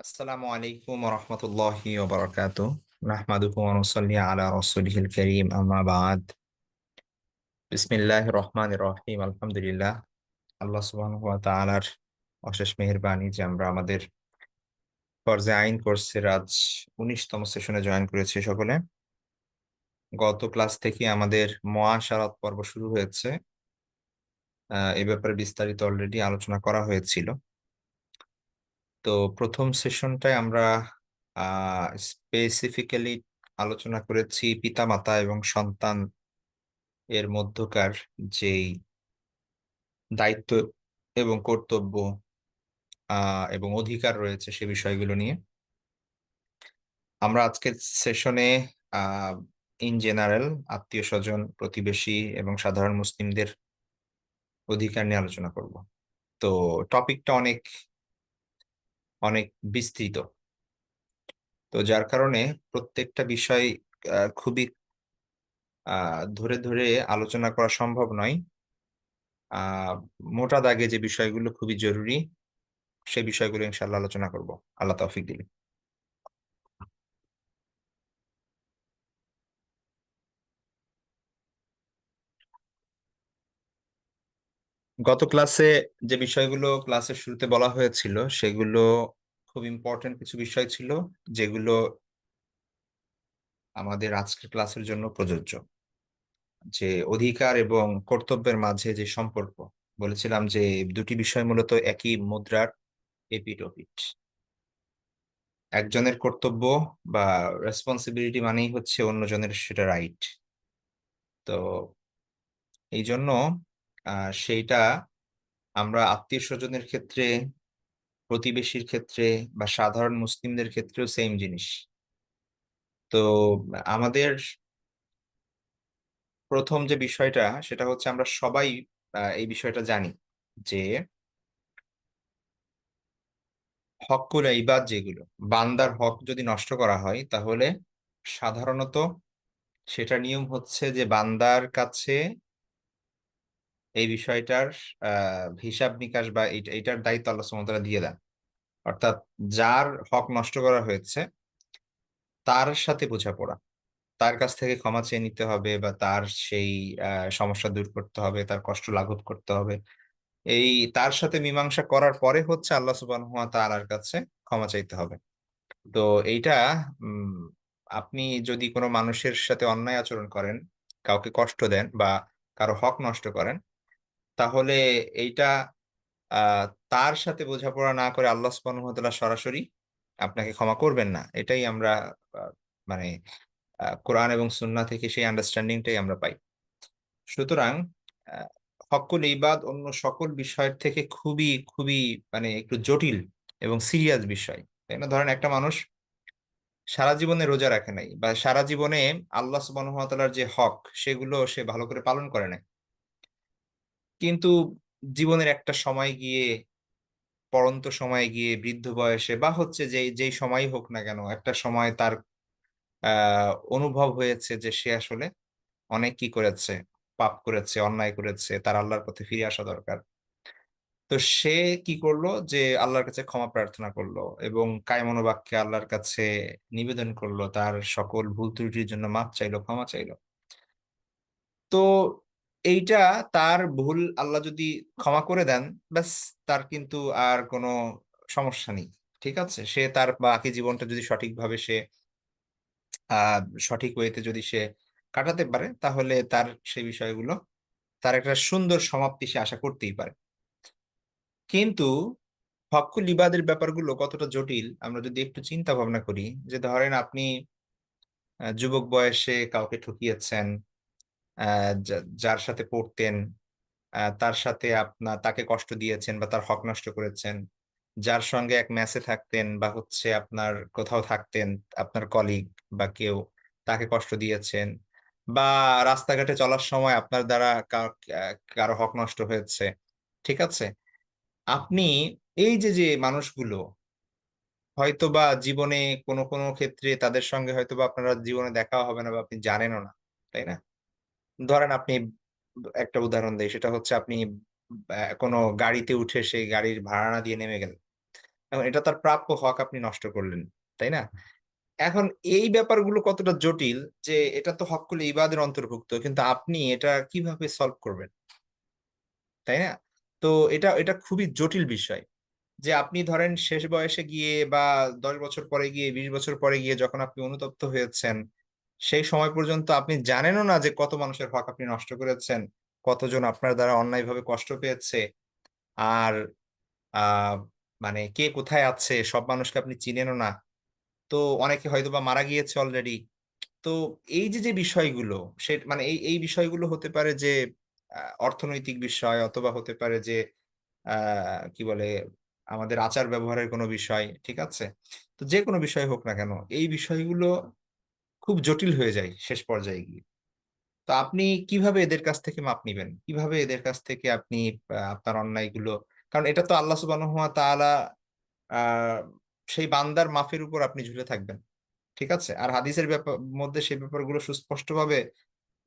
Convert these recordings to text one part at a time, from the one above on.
আসসালামু আলাইকুম রহমতুল্লাহি ওবরাকাতু নাহমাদুহু ওয়া নুসাল্লি আলা রাসূলিহিল কারীম আম্মা বাদ বিসমিল্লাহির রহমানির রহিম আলহামদুলিল্লাহ। আল্লাহ সুবহানাহু ওয়া তাআলার অশেষ মেহেরবানি যে আমরা আমাদের ফরজে আইন কোর্সের আজ ১৯তম সেশনে জয়েন করেছি সকলে। গত ক্লাস থেকে আমাদের মুআশারাত পর্ব শুরু হয়েছে। এ ব্যাপারে বিস্তারিত অলরেডি আলোচনা করা হয়েছিল। তো প্রথম সেশনটায় আমরা স্পেসিফিক্যালি আলোচনা করেছি পিতামাতা এবং সন্তান এর মধ্যকার যেই দায়িত্ব এবং কর্তব্য এবং অধিকার রয়েছে সে বিষয়গুলো নিয়ে আমরা আজকের সেশনে আহ ইন জেনারেল আত্মীয় স্বজন প্রতিবেশী এবং সাধারণ মুসলিমদের অধিকার নিয়ে আলোচনা করব। তো টপিকটা অনেক অনেক বিস্তৃত। তো যার কারণে প্রত্যেকটা বিষয় খুবই ধরে ধরে আলোচনা করা সম্ভব নয়। আহ মোটা দাগে যে বিষয়গুলো খুবই জরুরি সে বিষয়গুলো ইনশাল্লাহ আলোচনা করব, আল্লাহ তৌফিক দিলে। গত ক্লাসে যে বিষয়গুলো ক্লাসের শুরুতে বলা হয়েছিল সেগুলো খুব ইম্পর্টেন্ট কিছু বিষয় ছিল, যেগুলো আমাদের আজকের ক্লাসের জন্য প্রযোজ্য। যে অধিকার এবং কর্তব্যের মাঝে যে সম্পর্ক, বলেছিলাম যে দুটি বিষয় মূলত একই মুদ্রার এপিঠ ওপিঠ। একজনের কর্তব্য বা রেসপন্সিবিলিটি মানেই হচ্ছে অন্যজনের সেটা রাইট। তো এই জন্য সেইটা আমরা আত্মীয় স্বজনের ক্ষেত্রে, প্রতিবেশীর ক্ষেত্রে বা সাধারণ মুসলিমদের ক্ষেত্রেও সেম জিনিস। তো আমাদের প্রথম যে বিষয়টা সেটা হচ্ছে আমরা সবাই এই বিষয়টা জানি যে হক্কুল ইবাদ যেগুলো, বান্দার হক যদি নষ্ট করা হয় তাহলে সাধারণত সেটার নিয়ম হচ্ছে যে বান্দার কাছে এই বিষয়টার হিসাব নিকাশ বা এইটার দায়িত্ব আল্লাহ সুবহানাহু ওয়া তাআলা দিয়ে দেন। অর্থাৎ যার হক নষ্ট করা হয়েছে তার সাথে বোঝাপড়া, তার কাছ থেকে ক্ষমা চেয়ে নিতে হবে বা তার সেই সমস্যা দূর করতে হবে, তার কষ্ট লাঘব করতে হবে। এই তার সাথে মীমাংসা করার পরে হচ্ছে আল্লাহ সুবহানাহু ওয়া তাআলার কাছে ক্ষমা চাইতে হবে। তো এইটা উম আপনি যদি কোনো মানুষের সাথে অন্যায় আচরণ করেন, কাউকে কষ্ট দেন বা কারো হক নষ্ট করেন, তাহলে এইটা আহ তার সাথে বোঝাপড়া না করে আল্লাহ সুবহানাহু ওয়া তাআলা সরাসরি আপনাকে ক্ষমা করবেন না। এটাই আমরা আহ, মানে কোরআন এবং সুন্নাহ থেকে সেই আন্ডারস্ট্যান্ডিংটাই আমরা পাই। সুতরাং আহ, হক্কুল ইবাদ অন্য সকল বিষয়ের থেকে খুবই খুবই একটু জটিল এবং সিরিয়াস বিষয়, তাই না? ধরেন একটা মানুষ সারা জীবনে রোজা রাখে নাই বা সারা জীবনে আল্লাহ সুবহানাহু ওয়া তাআলার যে হক সেগুলো সে ভালো করে পালন করে নাই, কিন্তু জীবনের একটা সময় গিয়ে, পড়ন্ত সময়ে গিয়ে, বৃদ্ধ বয়সে বা হচ্ছে যে যেই সময়ই হোক না কেন, একটা সময় তার অনুভব হয়েছে যে সে আসলে অনেক কি করেছে, পাপ করেছে, অন্যায় করেছে, তার আল্লাহর পথে ফিরে আসা দরকার। তো সে কি করলো যে আল্লাহর কাছে ক্ষমা প্রার্থনা করলো এবং কায় মনোবাক্যে আল্লাহর কাছে নিবেদন করলো, তার সকল ভুল ত্রুটির জন্য মাপ চাইলো, ক্ষমা চাইলো। তো এইটা, তার ভুল আল্লাহ যদি ক্ষমা করে দেন, ব্যাস, তার কিন্তু আর কোনো সমস্যা নেই। ঠিক আছে, সে তার বাকি জীবনটা যদি সঠিকভাবে সে আহ সঠিক ওয়েতে যদি সে কাটাতে পারে তাহলে তার সেই বিষয়গুলো, তার একটা সুন্দর সমাপ্তি সে আশা করতেই পারে। কিন্তু হক্কুল ইবাদের ব্যাপারগুলো কতটা জটিল আমরা যদি একটু চিন্তা ভাবনা করি। যে ধরেন আপনি যুবক বয়সে কাউকে ঠকিয়েছেন, যার সাথে পড়তেন, তার সাথে তাকে কষ্ট দিয়েছেন বা তার হক নষ্ট করেছেন, যার সঙ্গে এক মেসে থাকতেন বা হচ্ছে আপনার কোথাও থাকতেন, আপনার কলিগ বা কেউ, তাকে কষ্ট দিয়েছেন, বা রাস্তাঘাটে চলার সময় আপনার দ্বারা কারো হক নষ্ট হয়েছে। ঠিক আছে, আপনি এই যে যে মানুষগুলো হয়তোবা জীবনে কোনো কোনো ক্ষেত্রে তাদের সঙ্গে হয়তোবা আপনারা জীবনে দেখা হবে না বা আপনি জানেনও না, তাই না? ধরেন আপনি, একটা উদাহরণ দেই, সেটা হচ্ছে আপনি কোনো গাড়িতে উঠে সেই গাড়ির ভাড়া না দিয়ে নেমে গেলেন। এখন এটা তার প্রাপ্য হক আপনি নষ্ট করলেন, তাই না? এখন এই ব্যাপারগুলো কতটা জটিল যে এটা তো হক্কুল ইবাদের অন্তর্ভুক্ত, কিন্তু আপনি এটা কিভাবে সলভ করবেন, তাই না? তো এটা এটা খুবই জটিল বিষয় যে আপনি ধরেন শেষ বয়সে গিয়ে বা 10 বছর পরে গিয়ে 20 বছর পরে গিয়ে যখন আপনি অনুতপ্ত হয়েছেন, সেই সময় পর্যন্ত আপনি জানেনও না যে কত মানুষের হক আপনি নষ্ট করেছেন, কতজন আপনার দ্বারা অন্যায়ভাবে কষ্ট পেয়েছে। আর আহ মানে কে কোথায় আছে সব মানুষকে আপনি চিনেনও না। তো অনেকে হয়তো বা মারা গিয়েছে অলরেডি। তো এই যে যে বিষয়গুলো, সে মানে এই এই বিষয়গুলো হতে পারে যে অর্থনৈতিক বিষয়, অথবা হতে পারে যে কি বলে আমাদের আচার ব্যবহারের কোনো বিষয়, ঠিক আছে? তো যে কোনো বিষয় হোক না কেন, এই বিষয়গুলো খুব জটিল হয়ে যায় শেষ পর্যায়ে গিয়ে। তো আপনি কিভাবে এদের কাছ থেকে মাপ নিবেন? কিভাবে এদের কাছ থেকে আপনি আপনার অন্যায়গুলো, কারণ এটা তো আল্লাহ সুবহানাহু ওয়া তাআলা আ সেই বান্দার মাফের উপর আপনি ঝুলে থাকবেন। ঠিক আছে? আর হাদিসের মধ্যে সেই ব্যাপারগুলো সুস্পষ্টভাবে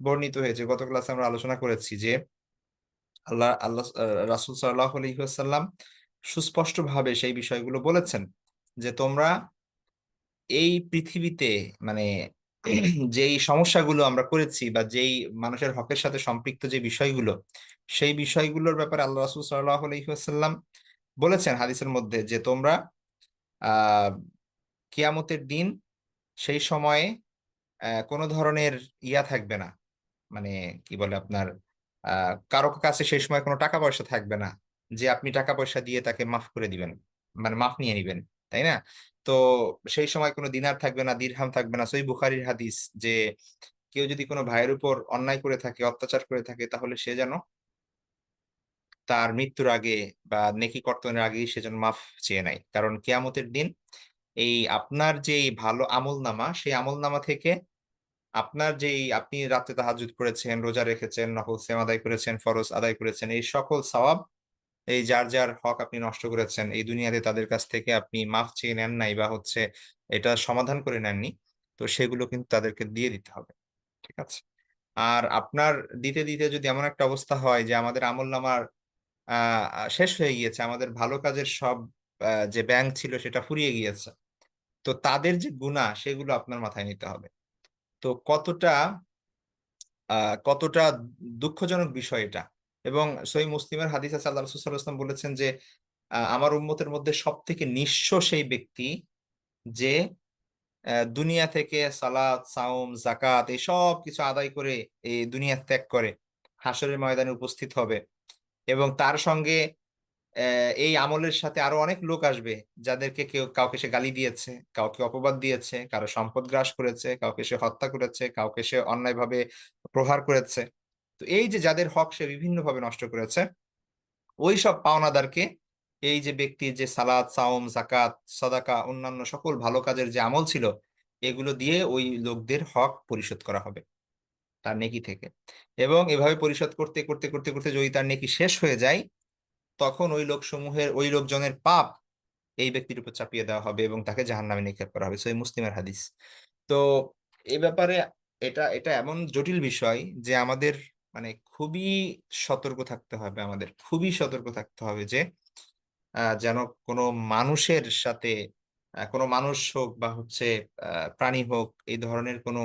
বর্ণিত হয়েছে। গত ক্লাসে আমরা আলোচনা করেছি যে আল্লাহ রাসূল সাল্লাল্লাহু আলাইহি ওয়াসাল্লাম সুস্পষ্টভাবে সেই বিষয়গুলো বলেছেন যে, "তোমরা এই পৃথিবীতে মানে যেই সমস্যাগুলো আমরা করেছি বা যেই মানুষের হকের সাথে সম্পৃক্ত যে বিষয়গুলো, সেই বিষয়গুলোর ব্যাপারে আল্লাহ রাসূল সাল্লাল্লাহু আলাইহি ওয়াসাল্লাম বলেছেন হাদিসের মধ্যে যে, তোমরা আ কিয়ামতের দিন সেই সময়ে কোন ধরনের ইয়া থাকবে না। মানে কি বলে আপনার আ কারো কাছে সেই সময় কোন টাকা-পয়সা থাকবে না। যে আপনি টাকা-পয়সা দিয়ে তাকে মাফ করে দিবেন। মানে মাফ নিয়ে নিবেন। তাই না? তো সেই সময় কোন দিনার থাকবে না, দিরহাম থাকবে না। সহিহ বুখারীর হাদিস যে কেউ যদি কোন ভাইয়ের উপর অন্যায় করে থাকে, অত্যাচার করে থাকে, তাহলে সে যেন তার মৃত্যুর আগে বা নেকি কর্তনের আগেই সে যেন মাফ চেয়ে নেয়। কারণ কিয়ামতের দিন এই আপনার যেই ভালো আমলনামা, সেই আমলনামা থেকে আপনার যেই আপনি রাতে তাহাজ্জুদ করেছেন, রোজা রেখেছেন, নফল সিয়াম আদায় করেছেন, ফরজ আদায় করেছেন, এই সকল সওয়াব এই যার, যার হক আপনি নষ্ট করেছেন, এই দুনিয়াতে তাদের কাছ থেকে আপনি মাফ চেয়ে নেন নাই বা হচ্ছে এটা সমাধান করে নেননি। তো সেগুলো কিন্তু তাদেরকে দিয়ে দিতে হবে। ঠিক আছে? আর আপনার দিতে, দিতে যদি এমন একটা অবস্থা হয় যে আমাদের আমলনামার আ আ শেষ হয়ে গিয়েছে, আমাদের ভালো কাজের সব যে ব্যাংক ছিল সেটা ফুরিয়ে গিয়েছে। তো তাদের যে গুনাহ সেগুলো আপনার মাথায় নিতে হবে। তো আ কতটা দুঃখজনক বিষয় এটা। এবং সহিহ মুসলিমের হাদিস আছে, আল্লাহ রাসূল সাল্লাল্লাহু আলাইহি ওয়াসাল্লাম বলেছেন যে, আমার উম্মতের মধ্যে সবথেকে নিঃস্ব সেই ব্যক্তি যে দুনিয়া থেকে সালাত, সাওম, যাকাত এই সব কিছু আদায় করে এই দুনিয়া ত্যাগ করে হাসরের ময়দানে উপস্থিত হবে এবং তার সঙ্গে এই আমলের সাথে আরো অনেক লোক আসবে, যাদেরকে কাউকে সে গালি দিয়েছে, কাউকে অপবাদ দিয়েছে, কারো সম্পদ গ্রাস করেছে, কাউকে সে হত্যা করেছে, কাউকে সে অন্যায়ভাবে প্রহার করেছে। তো এই যে যাদের হক সে বিভিন্নভাবে নষ্ট করেছে, ওইসব পাওনাদারকে এই যে ব্যক্তির যে সালাত, সাওম, যাকাত, সাদাকা অন্যান্য সকল ভালো কাজের যে আমল ছিল, এগুলো দিয়ে ওই লোকদের হক পরিশোধ করা হবে তার নেকি থেকে। এবং এভাবে পরিশোধ করতে, করতে, করতে, করতে যদি তার নেকি শেষ হয়ে যায়, তখন ওই লোকজনের পাপ এই ব্যক্তির উপর চাপিয়ে দেওয়া হবে এবং তাকে জাহান্নামে নিক্ষেপ করা হবে। সহিহ মুসলিমের হাদিস। তো এ ব্যাপারে এটা এটা এমন জটিল বিষয় যে আমাদের মানে খুবই সতর্ক থাকতে হবে আমাদের। খুবই সতর্ক থাকতে হবে যে যেন কোনো মানুষের সাথে কোনো মানুষ হোক বা হচ্ছে প্রাণী হোক, এই ধরনের কোনো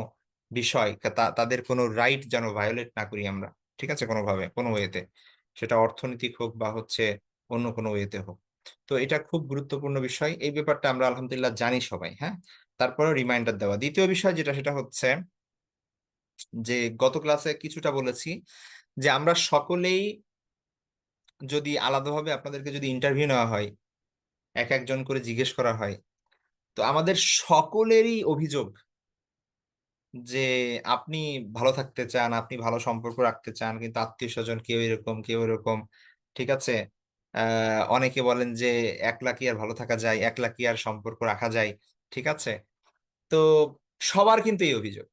বিষয় তাদের কোনো রাইট যেন ভায়োলেট না করি আমরা। ঠিক আছে? কোনোভাবে, কোনো ওয়েতে। সেটা অর্থনৈতিক হোক বা হচ্ছে অন্য কোনো ওয়েতে হোক। তো এটা খুব গুরুত্বপূর্ণ বিষয়। এই ব্যাপারটা আমরা আলহামদুলিল্লাহ জানি সবাই, হ্যাঁ? তারপরেও রিমাইন্ডার দেওয়া। ২য় বিষয় যেটা সেটা হচ্ছে যে গত ক্লাসে কিছুটা বলেছি যে আমরা সকলেই যদি আলাদাভাবে আপনাদেরকে যদি ইন্টারভিউ নেওয়া হয়, একেকজন করে জিজ্ঞেস করা হয়, তো আমাদের সকলেরই অভিযোগ যে আপনি ভালো থাকতে চান, আপনি ভালো সম্পর্ক রাখতে চান। কিন্তু আত্মীয়স্বজন কেউ এরকম, কেউ এরকম। ঠিক আছে? অনেকে বলেন যে একলা কি আর ভালো থাকা যায়? একলা কি আর সম্পর্ক রাখা যায়? ঠিক আছে? তো সবার কিন্তু এই অভিযোগ।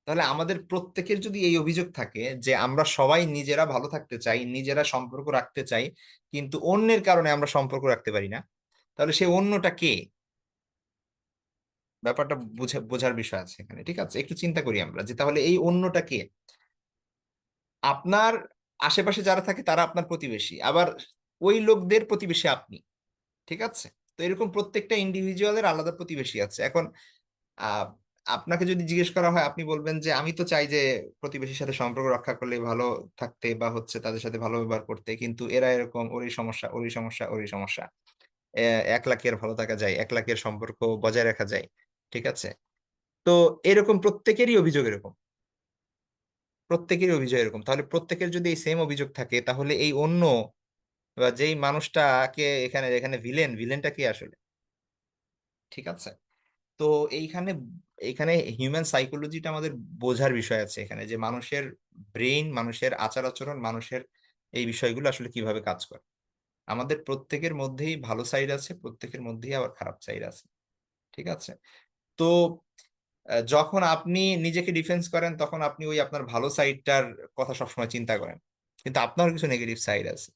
তাহলে আমাদের প্রত্যেকের যদি এই অভিযোগ থাকে যে আমরা সবাই নিজেরা ভালো থাকতে চাই, নিজেরা সম্পর্ক রাখতে চাই, কিন্তু অন্যের কারণে আমরা সম্পর্ক রাখতে পারি না। তাহলে সে অন্যটা কে? ব্যাপারটা বোঝার বিষয় আছে এখানে। ঠিক আছে? একটু চিন্তা করি আমরা যে তাহলে এই অন্যটা কে? আপনার আশেপাশে যারা থাকে তারা আপনার প্রতিবেশী। আবার ওই লোকদের প্রতিবেশী আপনি। ঠিক আছে? তো এরকম প্রত্যেকটা ইন্ডিভিজুয়ালের আলাদা প্রতিবেশী আছে। এখন আহ, আপনাকে যদি জিজ্ঞেস করা হয়, আপনি বলবেন যে আমি তো চাই যে প্রতিবেশীর সাথে সম্পর্ক রক্ষা করলে ভালো থাকতে, বা হচ্ছে তাদের সাথে ভালো ব্যবহার করতে, কিন্তু এরা এরকম, ওরই সমস্যা, ওরই সমস্যা, ওরই সমস্যা। 1 লাখের ভালো থাকা যায়, 1 লাখের সম্পর্ক বজায় রাখা যায়, ঠিক আছে? তো এরকম প্রত্যেকেরই অভিযোগ এরকম, প্রত্যেকেরই অভিযোগ এরকম। তাহলে প্রত্যেকের যদি এই সেম অভিযোগ থাকে, তাহলে এই অন্য বা যেই মানুষটাকে এখানে এখানে ভিলেনটা কি আসলে? ঠিক আছে। তো এইখানে এইখানে হিউম্যান সাইকোলজিটা আমাদের বোঝার বিষয় আছে এখানে, যে মানুষের ব্রেইন, মানুষের আচার আচরণ, মানুষের এই বিষয়গুলো আসলে কিভাবে কাজ করে। আমাদের প্রত্যেকের মধ্যেই ভালো সাইড আছে, প্রত্যেকের মধ্যেই আবার খারাপ সাইড আছে, ঠিক আছে? তো যখন আপনি নিজেকে ডিফেন্স করেন, তখন আপনি ওই আপনার ভালো সাইডটার কথা সবসময় চিন্তা করেন, কিন্তু আপনার কিছু নেগেটিভ সাইড আছে।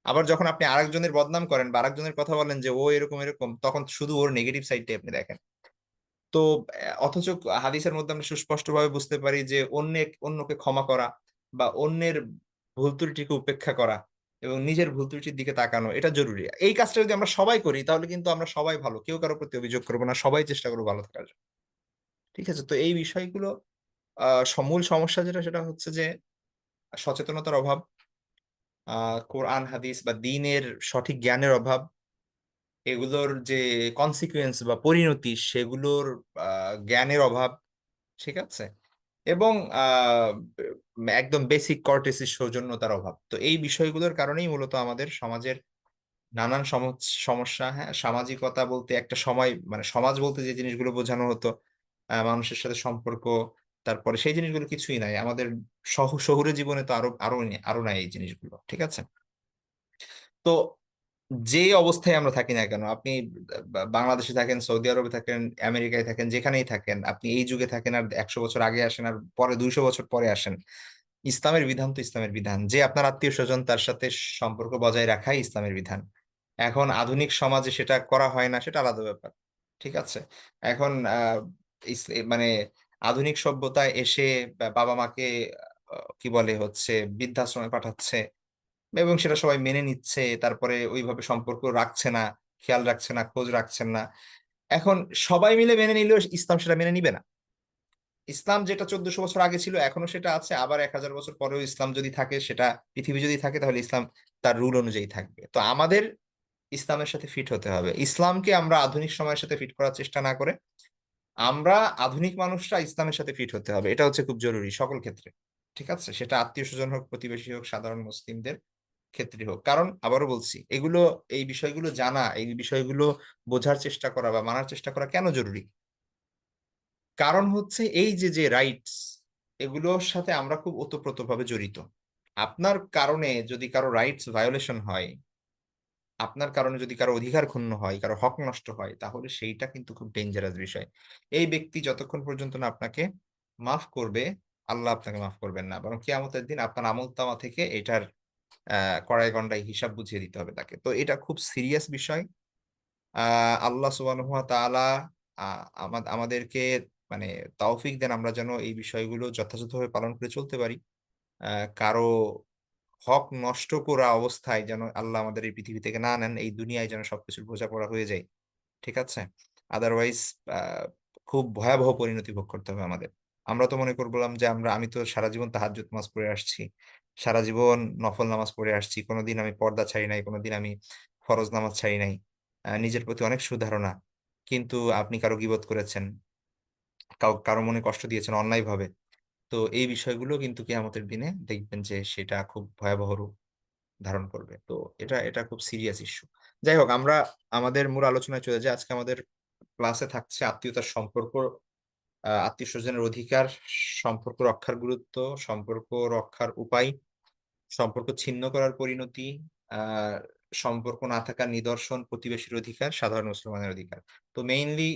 আবার যখন আপনি আরেকজনের বদনাম করেন বা আরেকজনের কথা বলেন যে ও এরকম এরকম, তখন শুধু ওর নেগেটিভ সাইডটাই আপনি দেখেন। তো অথচ হাদিসের মধ্যে আমরা সুস্পষ্টভাবে বুঝতে পারি যে অন্যকে ক্ষমা করা, বা অন্যের ভুল ত্রুটিকে উপেক্ষা করা, এবং নিজের ভুল ত্রুটির দিকে তাকানো, এটা জরুরি। এই কাজটা যদি আমরা সবাই করি, তাহলে কিন্তু আমরা সবাই ভালো, কেউ কারোর প্রতি অভিযোগ করবো না, সবাই চেষ্টা করবো ভালো থাকার জন্য। ঠিক আছে। তো এই বিষয়গুলো মূল সমস্যা যেটা, সেটা হচ্ছে যে সচেতনতার অভাব, কোরআন হাদিস বা দ্বীনের সঠিক জ্ঞানের অভাব, এগুলোর যে কনসিকুয়েন্স বা পরিণতি, সেগুলোর জ্ঞানের অভাব, ঠিক আছে? এবং একদম বেসিক কর্টেসি, সৌজন্যতার অভাব। তো এই বিষয়গুলোর কারণেই মূলত আমাদের সমাজের নানান সমস্যা। হ্যাঁ, সামাজিকতা বলতে একটা সময়, মানে সমাজ বলতে যে জিনিসগুলো বোঝানো হতো, মানুষের সাথে সম্পর্ক, তারপরে সেই জিনিসগুলো কিছুই নাই আমাদের। শহুরে জীবনে তো আরো নাই এই জিনিসগুলো, ঠিক আছে? তো যে অবস্থায় আমরা থাকি না কেন, আপনি বাংলাদেশে থাকেন, সৌদি আরবে থাকেন, আমেরিকায় থাকেন, যেখানেই থাকেন, আপনি এই যুগে থাকেন আর 100 বছর আগে আসেন, আর পরে 200 বছর পরে আসেন, ইসলামের বিধান তো ইসলামের বিধান, যে আপনার আত্মীয় স্বজন তার সাথে সম্পর্ক বজায় রাখাই ইসলামের বিধান। এখন আধুনিক সমাজে সেটা করা হয় না, সেটা আলাদা ব্যাপার, ঠিক আছে? এখন মানে আধুনিক সভ্যতায় এসে বাবা মাকে কি বলে হচ্ছে বৃদ্ধাশ্রমে পাঠাচ্ছে, এবং সেটা সবাই মেনে নিচ্ছে, তারপরে ওইভাবে সম্পর্ক রাখছে না, খেয়াল রাখছে না, খোঁজ রাখছেন না। এখন সবাই মিলে মেনে নিলেও ইসলাম সেটা মেনে নিবে না। ইসলাম যেটা 1400 বছর আগে ছিল, এখনো সেটা আছে, আবার 1000 বছর পরেও ইসলাম যদি থাকে, সেটা পৃথিবী যদি থাকে, তাহলে ইসলাম তার রুল অনুযায়ী থাকবে। তো আমাদের ইসলামের সাথে ফিট হতে হবে। ইসলামকে আমরা আধুনিক সময়ের সাথে ফিট করার চেষ্টা না করে, আমরা আধুনিক মানুষরা ইসলামের সাথে ফিট হতে হবে। এটা হচ্ছে খুব জরুরি সকল ক্ষেত্রে, ঠিক আছে? সেটা আত্মীয় স্বজন হোক, প্রতিবেশী হোক, সাধারণ মুসলিমদের ক্ষেত্রে হোক। কারণ আবারও বলছি, এই বিষয়গুলো জানা, এই বিষয়গুলো বোঝার চেষ্টা করা বা মানার চেষ্টা করা কেন জরুরি? কারণ হচ্ছে এই যে যে রাইটস, এগুলোর সাথে আমরা খুব ওতপ্রোতভাবে জড়িত। আপনার কারণে যদি কারো রাইটস ভায়োলেশন হয়, আপনার কারণে যদি কারো অধিকার ক্ষুণ্ণ হয়, কারো হক নষ্ট হয়, তাহলে সেইটা কিন্তু খুব ডেঞ্জারাস বিষয়। এই ব্যক্তি যতক্ষণ পর্যন্ত না আপনাকে মাফ করবে, আল্লাহ আপনাকে মাফ করবেন না, বরং কিয়ামতের দিন আপনার আমলতামা থেকে এটার কড়াই গন্ডায় হিসাব বুঝিয়ে দিতে হবে তাকে। তো এটা খুব সিরিয়াস বিষয়। আল্লাহ সুবহানাহু ওয়া তাআলা আমাদেরকে মানে তৌফিক দেন, আমরা যেন এই বিষয়গুলো যথাযথভাবে পালন করে চলতে পারি। কারো হক নষ্ট করা অবস্থায় যেন আল্লাহ আমাদের এই পৃথিবী থেকে না নেন, এই দুনিয়ায় যেন সবকিছুর বোঝাপড়া হয়ে যায়, ঠিক আছে? আদারওয়াইজ খুব ভয়াবহ পরিণতি ভোগ করতে হবে আমাদের। আমরা তো মনে করলাম যে আমি তো সারা জীবন তাহাজ্জুদ নামাজ পড়ে আসছি, সারা জীবন নফল নামাজ পড়ে আসছি, কোনোদিন আমি পর্দা ছাড়ি নাই, কোনোদিন আমি ফরজ নামাজ ছাড়ি নাই, নিজের প্রতি অনেক সুধারণা। কিন্তু আপনি কারো গীবত করেছেন, কারো মনে কষ্ট দিয়েছেন অন্যায় ভাবে। তো এই বিষয়গুলো কিন্তু কিয়ামতের দিনে দেখবেন যে সেটা খুব ভয়াবহ রূপ ধারণ করবে। তো এটা এটা খুব সিরিয়াস ইস্যু। যাই হোক, আমরা আমাদের মূল আলোচনায় চলে যাই। আজকে আমাদের ক্লাসে থাকছে আত্মীয়তার সম্পর্ক, আত্মীয় স্বজনের অধিকার, সম্পর্ক রক্ষার গুরুত্ব, সম্পর্ক রক্ষার উপায়, সম্পর্ক ছিন্ন করার পরিণতি, আহ সম্পর্ক না থাকার নিদর্শন, প্রতিবেশীর অধিকার, সাধারণ মুসলমানের অধিকার। তো মেইনলি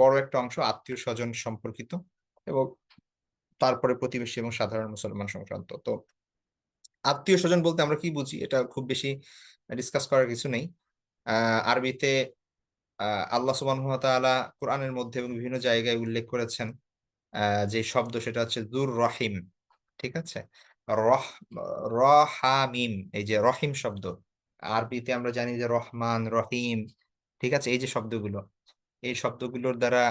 বড় একটা অংশ আত্মীয় স্বজন সম্পর্কিত, এবং তারপরে প্রতিবেশী এবং সাধারণ মুসলমান সংক্রান্ত। তো আত্মীয় স্বজন বলতে আমরা কি বুঝি, এটা খুব বেশি ডিসকাস করার কিছু নেই। আরবিতে আল্লাহ সুবহানাহু ওয়া তাআলা কোরআনের মধ্যে এবং বিভিন্ন জায়গায় উল্লেখ করেছেন যে শব্দ, সেটা হচ্ছে যুর রহিম, ঠিক আছে? রহ রহামিম, এই যে রহিম শব্দ, আরবিতে আমরা জানি যে রহমান, রহিম, ঠিক আছে, এই যে শব্দগুলো, এই শব্দগুলোর দ্বারা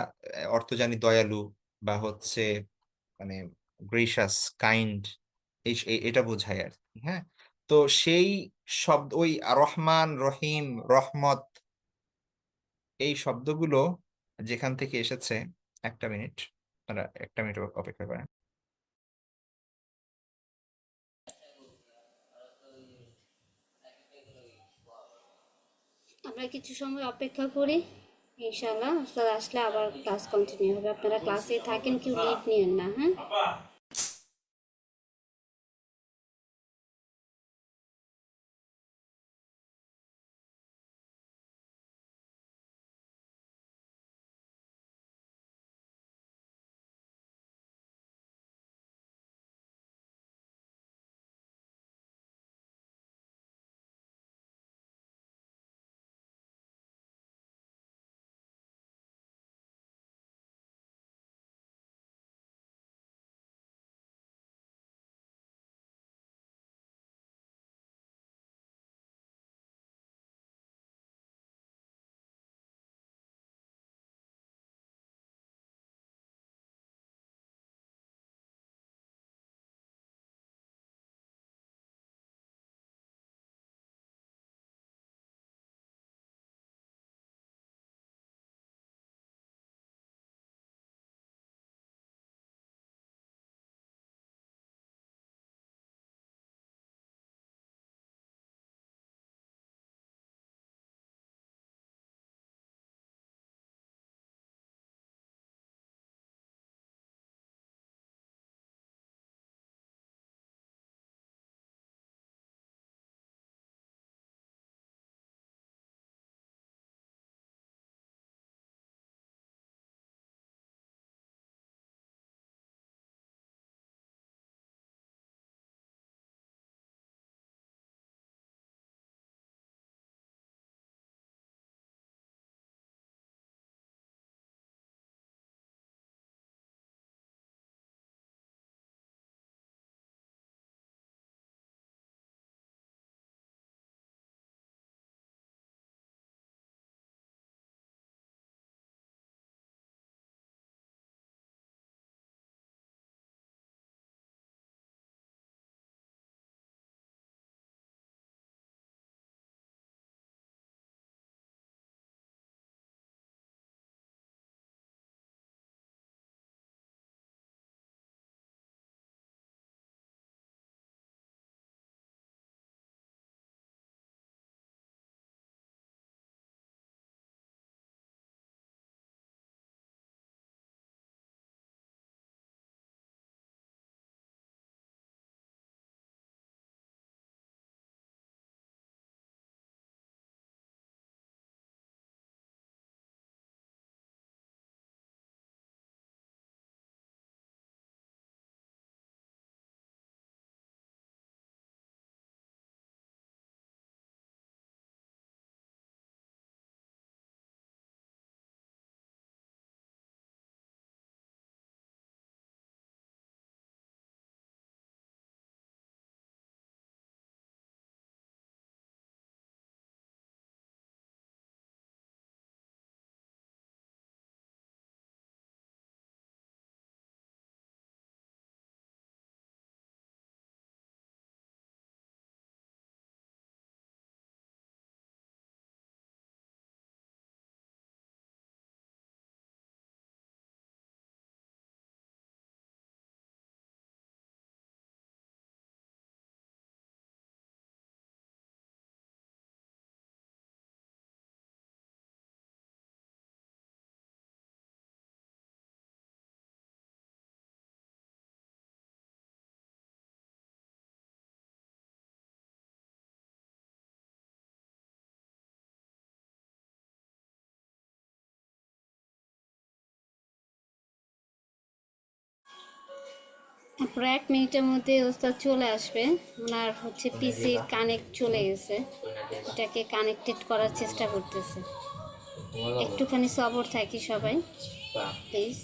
অর্থ জানি দয়ালু বা হচ্ছে মানে গ্রেশাস, কাইন্ড, এটা বোঝায় আর কি, হ্যাঁ। তো সেই শব্দ ওই রহমান, রহিম, রহমত, এই শব্দগুলো যেখান থেকে এসেছে, একটা মিনিট, আপনারা একটা মিনিট অপেক্ষা করেন। আমরা কিছু সময় অপেক্ষা করি, ইনশাল্লাহ উস্তাদ আসলে আবার ক্লাস কন্টিনিউ হবে। আপনারা ক্লাসে থাকেন, কেউ লিভ নিয়েন না, হ্যাঁ। তারপর 1 মিনিটের মধ্যে ওস্তাদ চলে আসবে। ওনার হচ্ছে পিসির কানেক্ট চলে গেছে, এটাকে কানেক্টেড করার চেষ্টা করতেছে। একটুখানি সবর থাকি সবাই, প্লিজ।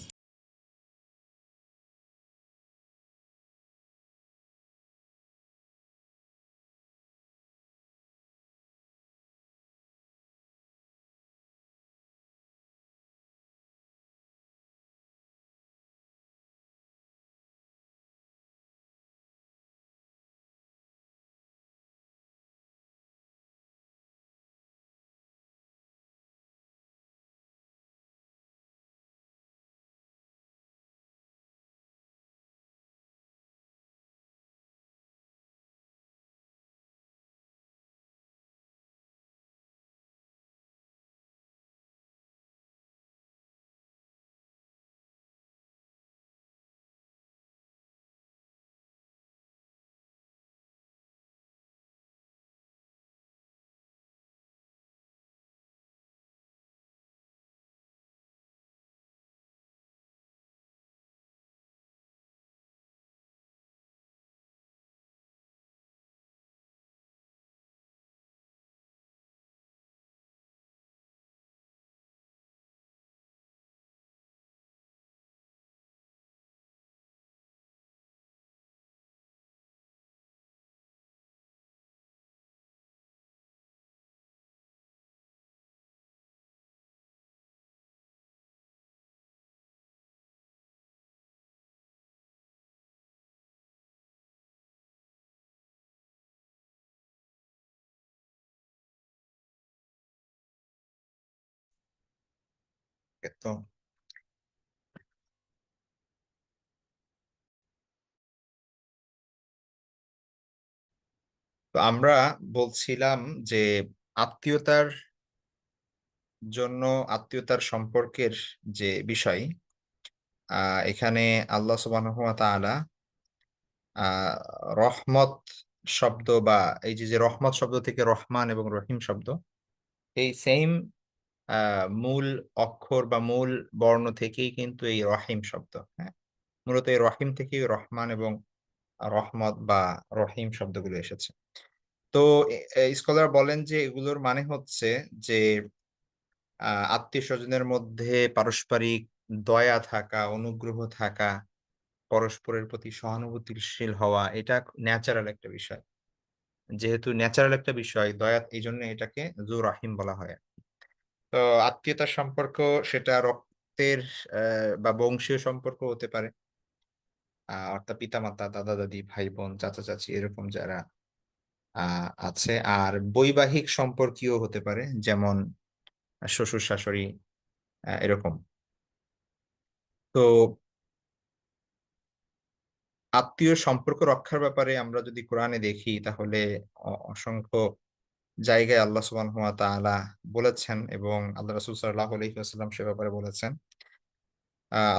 ওকে। তো তো আমরা বলছিলাম যে আত্মীয়তার জন্য, আত্মীয়তার সম্পর্কের যে বিষয়, এখানে আল্লাহ সুবহানাহু ওয়া তাআলা আহ রহমত শব্দ, বা এই যে যে রহমত শব্দ থেকে রহমান এবং রহিম শব্দ, এই সেম মূল অক্ষর বা মূল বর্ণ থেকেই কিন্তু এই রহিম শব্দ, হ্যাঁ, মূলত এই রহিম থেকেই রহমান এবং রহমত বা রহিম শব্দগুলো এসেছে। তো স্কলার বলেন যে এগুলোর মানে হচ্ছে যে আত্মীয় স্বজনের মধ্যে পারস্পরিক দয়া থাকা, অনুগ্রহ থাকা, পরস্পরের প্রতি সহানুভূতিশীল হওয়া, এটা ন্যাচারাল একটা বিষয়। যেহেতু ন্যাচারাল একটা বিষয়, দয়া, এই জন্য এটাকে যু রাহিম বলা হয়। তো আত্মীয়তার সম্পর্ক, সেটা রক্তের বা বংশীয় সম্পর্ক হতে পারে, অর্থাৎ পিতামাতা, দাদা দাদি, ভাই বোন, চাচা চাচি, এরকম যারা আছে। আর বৈবাহিক সম্পর্কীয় হতে পারে, যেমন শ্বশুর শাশুড়ি, এরকম। তো আত্মীয় সম্পর্ক রক্ষার ব্যাপারে আমরা যদি কোরআনে দেখি, তাহলে অসংখ্য জায়গায় আল্লাহ সুবহানাহু ওয়া তাআলা বলেছেন, এবং আল্লাহ রাসূল সাল্লাল্লাহু আলাইহি ওয়াসাল্লাম সে ব্যাপারে বলেছেন।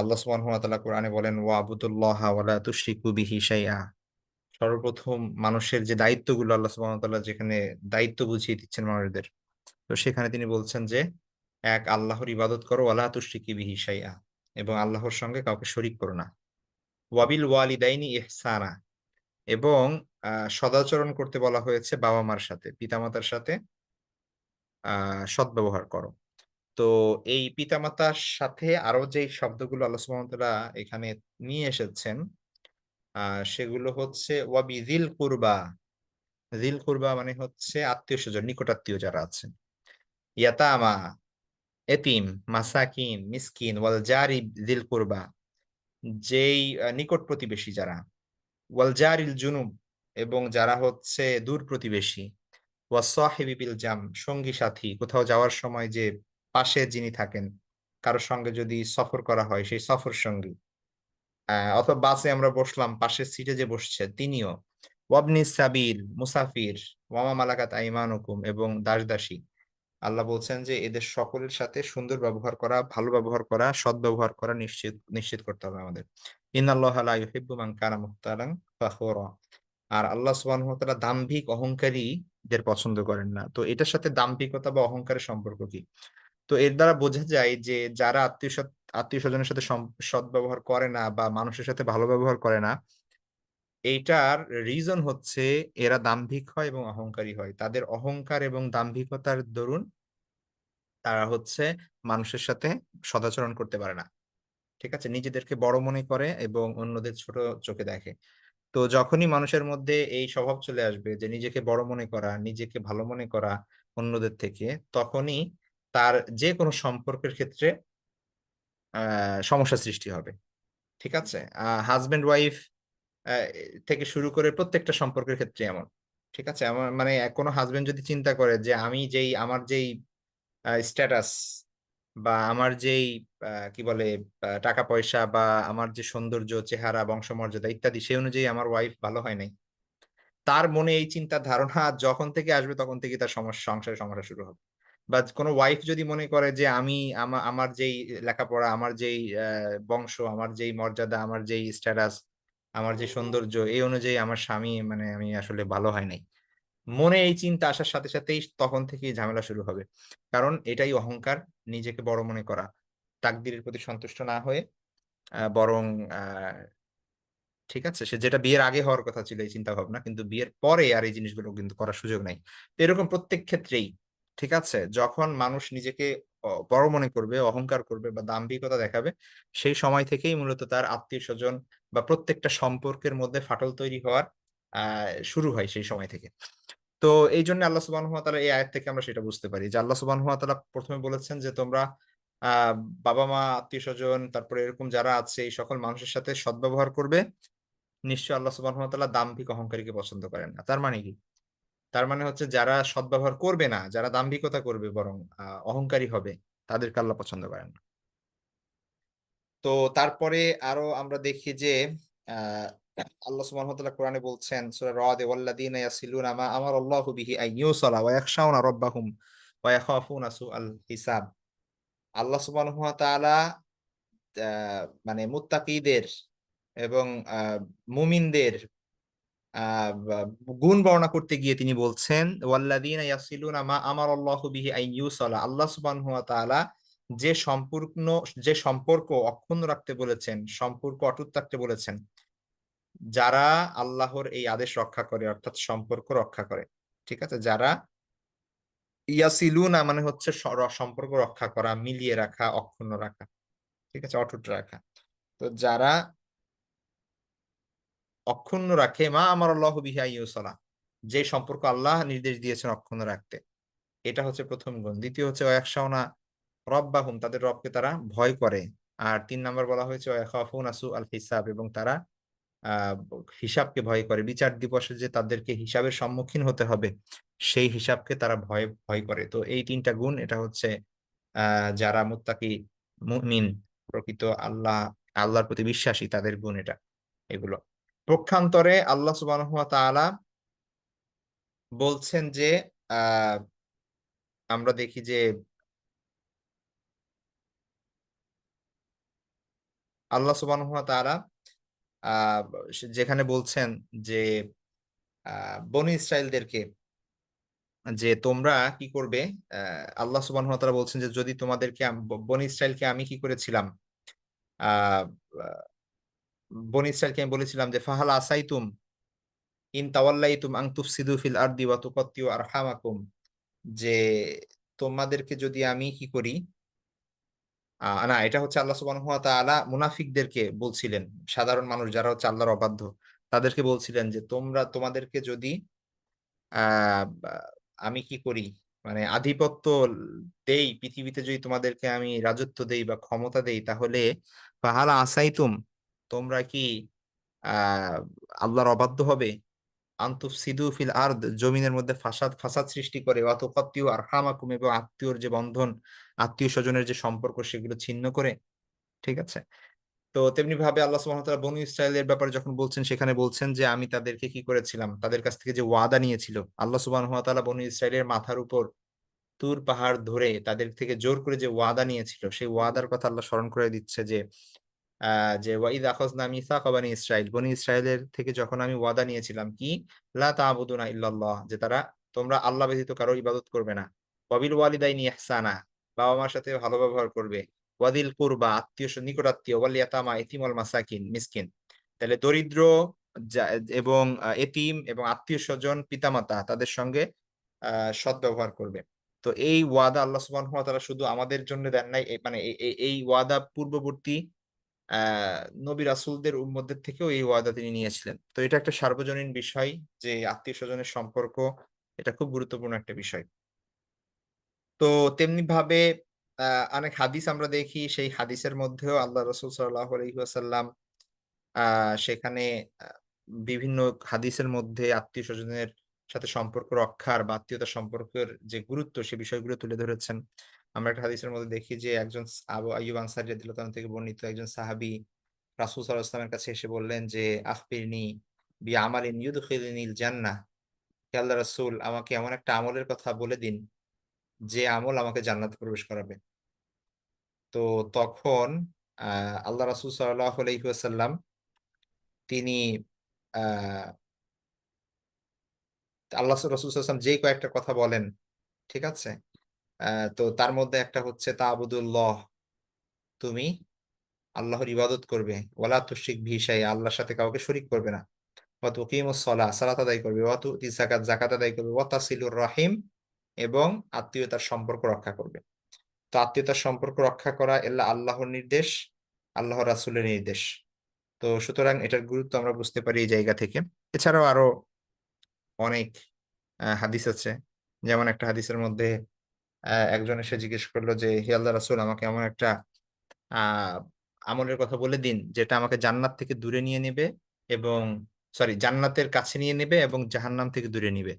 আল্লাহ সুবহানাহু ওয়া তাআলা কোরআনে বলেন, ওয়াবুদুল্লাহা ওয়া লা তুশরিকু বিহি শাইআ। সর্বপ্রথম মানুষের যে দায়িত্বগুলো আল্লাহ সুবহানাহু ওয়া তাআলা যেখানে দায়িত্ব বুঝিয়ে দিচ্ছেন মানুষদের, তো সেখানে তিনি বলছেন যে এক আল্লাহর ইবাদত করো, ওয়ালা তুশরিকি বিহি শাইআ, এবং আল্লাহর সঙ্গে কাউকে শরীক করো না। ওয়াবিল ওয়ালিদাইনি ইহসানা, এবং সদাচরণ করতে বলা হয়েছে বাবা মার সাথে, পিতামাতার সাথে সদ্ব্যবহার করো। তো এই পিতামাতার সাথে আরো যে শব্দগুলো আল্লাহ সুবহানাহু ওয়া তাআলা এখানে নিয়ে এসেছেন, সেগুলো হচ্ছে ওয়াবি যিল কুরবা। যিল কুরবা মানে হচ্ছে আত্মীয় স্বজন, নিকটাত্মীয় যারা আছেন। ইয়াতামা, এতিম, মাসাকিন, মিসকিন, ওয়াল জারি যিল কুরবা, যেই নিকট প্রতিবেশী যারা, ওয়াল জারিল জুনুব, এবং যারা হচ্ছে দূর প্রতিবেশী, ওয়াসাহিবি বিল জাম, সঙ্গী সাথী, কোথাও যাওয়ার সময় যে পাশে যিনি থাকেন, কারোর সঙ্গে যদি সফর করা হয় সেই সফর সঙ্গী, অথবা বাসে আমরা বসলাম, পাশের সিটে যে বসছে তিনিও। ওয়াবনি সাবিল, মুসাফির, ওয়ামা মালাকাত আইমানুকুম, এবং দাস দাসী। আল্লাহ বলছেন যে এদের সকলের সাথে সুন্দর ব্যবহার করা, ভালো ব্যবহার করা, সৎ ব্যবহার করা নিশ্চিত নিশ্চিত করতে হবে আমাদের। ইন্নাল্লাহা লা ইউহিব্বু মান কানা মুখতালান ফাখুরা। আর আল্লাহ সুবহানাহু ওয়া তাআলা দাম্ভিক, অহংকারীদের পছন্দ করেন না। তো এটার সাথে দাম্ভিকতা বা অহংকারের সম্পর্ক কি? তো এর দ্বারা বোঝা যায় যে যারা আত্মীয় স্বজনের সাথে সৎ ব্যবহার করে না বা মানুষের সাথে ভালো ব্যবহার করে না, এইটার রিজন হচ্ছে এরা দাম্ভিক হয় এবং অহংকারী হয়। তাদের অহংকার এবং দাম্ভিকতার দরুন তারা হচ্ছে মানুষের সাথে সদাচরণ করতে পারে না। ঠিক আছে, নিজেদেরকে বড় মনে করে এবং অন্যদের ছোট চোখে দেখে। তো যখনই মানুষের মধ্যে এই স্বভাব চলে আসবে যে নিজেকে বড় মনে করা, নিজেকে ভালো মনে করা অন্যদের থেকে, তখনই তার যে কোনো সম্পর্কের ক্ষেত্রে সমস্যা সৃষ্টি হবে। ঠিক আছে, হাজবেন্ড ওয়াইফ থেকে শুরু করে প্রত্যেকটা সম্পর্কের ক্ষেত্রে এমন। ঠিক আছে, আমার মানে কোনো হাজবেন্ড যদি চিন্তা করে যে আমি যেই, আমার যেই স্ট্যাটাস, বা আমার যেই কি বলে টাকা পয়সা, বা আমার যে সৌন্দর্য, চেহারা, বংশমর্যাদা ইত্যাদি, সেই অনুযায়ী আমার ওয়াইফ ভালো হয় নাই, তার মনে এই চিন্তা ধারণা যখন থেকে আসবে তখন থেকে তার সমস্যা, সংসারে সমস্যা শুরু হবে। বা কোনো ওয়াইফ যদি মনে করে যে আমি আমার যেই লেখাপড়া, আমার যেই বংশ, আমার যেই মর্যাদা, আমার যেই স্ট্যাটাস, আমার যে সৌন্দর্য, এই অনুযায়ী আমার স্বামী, মানে আমি আসলে ভালো হয় নাই, মনে এই চিন্তা আসার সাথে সাথেই তখন থেকেই ঝামেলা শুরু হবে। কারণ এটাই অহংকার, নিজেকে বড় মনে করা, তাকদীরের প্রতি সন্তুষ্ট না হয়ে বরং ঠিক আছে, সে যেটা বিয়ের আগে হওয়ার কথা ছিল এই চিন্তা ভাবনা, কিন্তু বিয়ের পরে আর এই জিনিসগুলো কিন্তু করার সুযোগ নাই। তো এরকম প্রত্যেক ক্ষেত্রেই, ঠিক আছে, যখন মানুষ নিজেকে বড় মনে করবে, অহংকার করবে বা দাম্ভিকতা দেখাবে, সেই সময় থেকেই মূলত তার আত্মীয় স্বজন বা প্রত্যেকটা সম্পর্কের মধ্যে ফাটল তৈরি হওয়ার শুরু হয় সেই সময় থেকে। তো এই জন্য আল্লাহ সুবহানাহু ওয়া তাআলা এই আয়াত থেকে আমরা সেটা বুঝতে পারি যে আল্লাহ সুবহানাহু ওয়া তাআলা প্রথমে বলেছেন যে তোমরা আহ বাবা মা, আত্মীয় স্বজন, তারপরে এরকম যারা আছে এই সকল মানুষের সাথে সদ্ব্যবহার করবে। নিশ্চয় আল্লাহ সুবহানাহু ওয়া তাআলা দাম্ভিক, অহংকারীকে পছন্দ করেন না। তার মানে কি? তার মানে হচ্ছে যারা সদ্ব্যবহার করবে না, যারা দাম্ভিকতা করবে, বরং অহংকারী হবে, তাদেরকে আল্লাহ পছন্দ করেন না। তো তারপরে আরো আমরা দেখি যে আহ আল্লাহ সুবহানাহু ওয়া তাআলা কোরআনে বলছেন সূরা রাদ, ওয়াল্লাযীনা ইয়াসিলুনা মা আমারাল্লাহু বিহি আইয়ুসালা ওয়া ইয়াখশাউনা রাব্বাহুম ওয়া ইয়াখাফুনা সুআল হিসাব। আল্লাহ সুবহানাহু ওয়া তাআলা মানে মুত্তাকিদের এবং মুমিনদের গুণ বর্ণনা করতে গিয়ে তিনি বলছেন ওয়াল্লাযীনা ইয়াসিলুনা মা আমারাল্লাহু বিহি আইয়ুসালা। আল্লাহ সুবহানাহু ওয়া তাআলা যে সম্পর্ক অক্ষুণ্ণ রাখতে বলেছেন, সম্পর্ক অটুট রাখতে বলেছেন, যারা আল্লাহর এই আদেশ রক্ষা করে অর্থাৎ সম্পর্ক রক্ষা করে। ঠিক আছে, যারা ইয়াসিলুনা মানে হচ্ছে সম্পর্ক রক্ষা করা, মিলিয়ে রাখা, অক্ষুণ্ণ রাখা, ঠিক আছে, অটুট রাখা। তো যারা অক্ষুণ্ণ রাখে মা আমারাল্লাহু বিহি আইয়ুসালা, যে সম্পর্ক আল্লাহ নির্দেশ দিয়েছেন অক্ষুণ্ণ রাখতে, এটা হচ্ছে প্রথম গুণ। দ্বিতীয় হচ্ছে ওয়াখশাউনা রব্বাহুম, তাদের রবকে তারা ভয় করে। আর 3 নম্বর বলা হয়েছে ওয়াখাফুনা সুআল হিসাব, এবং তারা আহ হিসাবকে ভয় করে, বিচার দিবসে যে তাদেরকে হিসাবের সম্মুখীন হতে হবে সেই হিসাবকে তারা ভয় ভয় করে। তো এই 3টা গুণ, এটা হচ্ছে যারা মুত্তাকি, মুমিন, প্রকৃত আল্লাহর প্রতি বিশ্বাসী, তাদের গুণ এটা, এগুলো। পক্ষান্তরে আল্লাহ সুবহানাহু ওয়া তাআলা বলছেন যে আহ আমরা দেখি যে আল্লাহ সুবহানাহু ওয়া তাআলা আহ যেখানে বলছেন যে বনী ইসরাইলদেরকে যে তোমরা কি করবে, আল্লাহ সুবহানাহু ওয়া তাআলা বলছেন যে যদি তোমাদেরকে বনী ইসরাইলকে আমি কি করেছিলাম, আহ আহ, বনী ইসরাইলকে আমি বলেছিলাম যে ফাহাল আসাইতুম ইন তাওয়াল্লাইতুম আন তুফসিদু ফিল আরদি ওয়া তুকাত্তিউ আরহামাকুম, যে তোমাদেরকে যদি আমি কি করি, না, এটা হচ্ছে আল্লাহ সুবহানাহু ওয়া তাআলা মুনাফিকদেরকে বলছিলেন, সাধারণ মানুষ যারা হচ্ছে আল্লাহর অবাধ্য তাদেরকে বলছিলেন যে তোমাদেরকে যদি আমি কি করি, মানে আধিপত্য দেই পৃথিবীতে, যদি তোমাদেরকে আমি রাজত্ব দেই বা ক্ষমতা দেই, তাহলে ফাহালা আসাইতুম, তোমরা কি আহ আল্লাহর অবাধ্য হবে, আনতুফসিদু ফিল আরদ, জমিনের মধ্যে ফাসাদ ফাসাদ সৃষ্টি করে, ওয়াতুকাত্তিউ আরহামাকুম, এবং আত্মীয়র যে বন্ধন, আত্মীয় স্বজনের যে সম্পর্ক সেগুলো ছিন্ন করে। ঠিক আছে, তো তেমনি ভাবে আল্লাহ সুবহানাহু ওয়া তাআলা বনু ইসরাইলের ব্যাপারে যখন বলছেন, সেখানে বলছেন যে আমি তাদেরকে কি করেছিলাম, তাদের কাছ থেকে যে ওয়াদা নিয়েছিল আল্লাহ সুবহানাহু ওয়া তাআলা, বনু ইসরাইলের মাথার উপর তুর পাহাড় ধরে তাদের থেকে জোর করে যে ওয়াদা নিয়েছিল, সেই ওয়াদার কথা আল্লাহ স্মরণ করে দিচ্ছে যে যে ওয়াইদ আখাযনা মিসাকা বানি ইসরাইল, বনি ইসরাইলের থেকে যখন আমি ওয়াদা নিয়েছিলাম কি, লা তা'বুদুনা ইল্লাল্লাহ, যে তোমরা আল্লাহ ব্যতীত কারো ইবাদত করবে না, ওয়াবিল ওয়ালিদাইনি ইহসানা, বাবা মার সাথে ভালো ব্যবহার করবে, ওয়াদিল কুরবা, আত্মীয় নিকট আত্মীয়, ওয়াল ইয়াতামা, ইতিম, ওয়াল মাসাকিন, মিসকিন, তাহলে দরিদ্র এবং এতিম এবং আত্মীয় স্বজন, পিতামাতা, তাদের সঙ্গে সদ্ব্যবহার করবে। তো এই ওয়াদা আল্লাহ সুবহানাহু ওয়া তাআলা শুধু আমাদের জন্য দেন নাই, মানে এই ওয়াদা পূর্ববর্তী আহ নবী রাসূলদের উম্মতদের থেকেও এই ওয়াদা তিনি নিয়েছিলেন। তো এটা একটা সার্বজনীন বিষয় যে আত্মীয় স্বজনের সম্পর্ক, এটা খুব গুরুত্বপূর্ণ একটা বিষয়। তো তেমনি ভাবে অনেক হাদিস আমরা দেখি, সেই হাদিসের মধ্যেও আল্লাহ রসুল সাল্লাল্লাহু আলাইহি ওয়াসাল্লাম সেখানে আহ, বিভিন্ন হাদিসের মধ্যে আত্মীয় স্বজনের সাথে সম্পর্ক রক্ষার বা আত্মীয়তার সম্পর্কের যে গুরুত্ব, সে বিষয়গুলো তুলে ধরেছেন। আমরা একটা হাদিসের মধ্যে দেখি যে একজন আবু আইয়ুব আনসারী রাদিয়াল্লাহু তাআলা থেকে বর্ণিত একজন সাহাবী রাসূল সাল্লাল্লাহু আলাইহি ওয়াসাল্লামের কাছে এসে বললেন যে আখবিরনি আমালিন ইউদখিলুনিল জান্নাহ, হে আল্লাহ রাসূল, আমাকে এমন একটা আমলের কথা বলে দিন যে আমল আমাকে জান্নাতে প্রবেশ করাবে। তো তখন আল্লাহ রাসূল সাল্লাল্লাহু আলাইহি ওয়াসাল্লাম তিনি আহ আল্লাহ রাসূল সাল্লাল্লাহু আলাইহি ওয়াসাল্লাম যেই কয়েকটা কথা বলেন, ঠিক আছে, তো তার মধ্যে একটা হচ্ছে তা'বুদুল্লাহ, তুমি আল্লাহর ইবাদত করবে, ওয়ালা তুশরিক বিহি শাইআ, আল্লাহর সাথে কাউকে শরীক করবে না, ওয়া তুকিমুস সালাহ, সালাত আদায় করবে, ওয়া তুতি যাকাত, যাকাত আদায় করবে, ওয়া তাসিলুর রাহিম, এবং আত্মীয়তার সম্পর্ক রক্ষা করবে। তো আত্মীয়তার সম্পর্ক রক্ষা করা আল্লাহর নির্দেশ, আল্লাহর রাসূলের নির্দেশ। তো সুতরাং এটার গুরুত্ব আমরা বুঝতে পারি এই জায়গা থেকে। এছাড়াও আরো অনেক হাদিস আছে, যেমন একটা হাদিসের মধ্যে একজন এসে জিজ্ঞেস করলো যে হে আল্লাহ রাসূল, আমাকে এমন একটা আহ আমলের কথা বলে দিন যেটা আমাকে জান্নাত থেকে দূরে নিয়ে নেবে, এবং জান্নাতের কাছে নিয়ে নেবে এবং জাহান্নাম থেকে দূরে নিবে,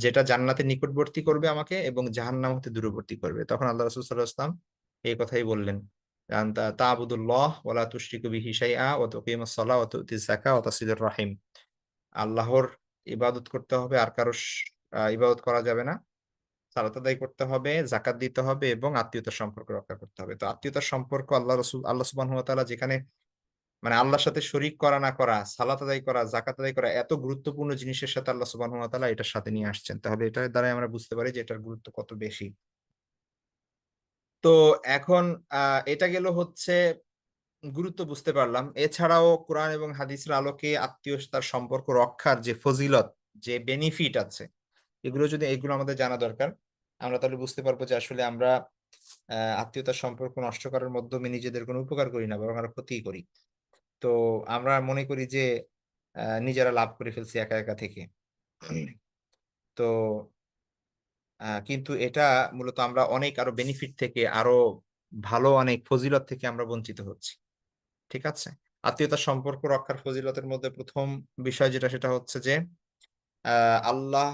যেটা জান্নাতের নিকটবর্তী করবে আমাকে এবং জাহান্নাম হতে দূরবর্তী করবে। তখন আল্লাহ রাসূল সাল্লাল্লাহু আলাইহি ওয়াসাল্লাম এই কথাই বললেন আনতা তা'বুদুল্লাহ ওয়া লা তুশরিকু বিহি শাইআ ওয়া তুকিমুস সালাহ ওয়া তু'তিজ যাকাহ ওয়া তাসিলুর রাহিম। আল্লাহর ইবাদত করতে হবে, আর কারো ইবাদত করা যাবে না। সালাত আদায় করতে হবে, যাকাত দিতে হবে এবং আত্মীয়তার সম্পর্ক রক্ষা করতে হবে। তো আত্মীয়তার সম্পর্ক আল্লাহ সুবহানাহু ওয়া তাআলা যেখানে মানে আল্লাহর সাথে শরিক করা না করা, সালাত আদায় করা, যাকাত আদায় করা এত গুরুত্বপূর্ণ জিনিসের সাথে আল্লাহ সুবহানাহু ওয়া তাআলা এটার সাথে নিয়ে আসছেন। তাহলে এটার দ্বারাই আমরা বুঝতে পারি যে এটার গুরুত্ব কত বেশি। তো এখন এটা গেল হচ্ছে গুরুত্ব বুঝতে পারলাম। এছাড়াও কোরআন এবং হাদিসের আলোকে আত্মীয়তার সম্পর্ক রক্ষার যে ফজিলত, যে বেনিফিট আছে, এগুলো আমাদের জানা দরকার। আমরা তাহলে বুঝতে পারবো যে আসলে আমরা আত্মীয়তার সম্পর্ক নষ্ট করার মাধ্যমে নিজেদের কোনো উপকার করি না, বরং আমরা ক্ষতিই করি। তো আমরা মনে করি যে নিজেরা লাভ করে ফেলছি একা, একা থেকে। তো কিন্তু এটা মূলত আমরা অনেক আরো বেনিফিট থেকে, আরো ভালো অনেক ফজিলত থেকে আমরা বঞ্চিত হচ্ছি। ঠিক আছে? আত্মীয়তার সম্পর্ক রক্ষার ফজিলতের মধ্যে ১ম বিষয় যেটা সেটা হচ্ছে যে আল্লাহ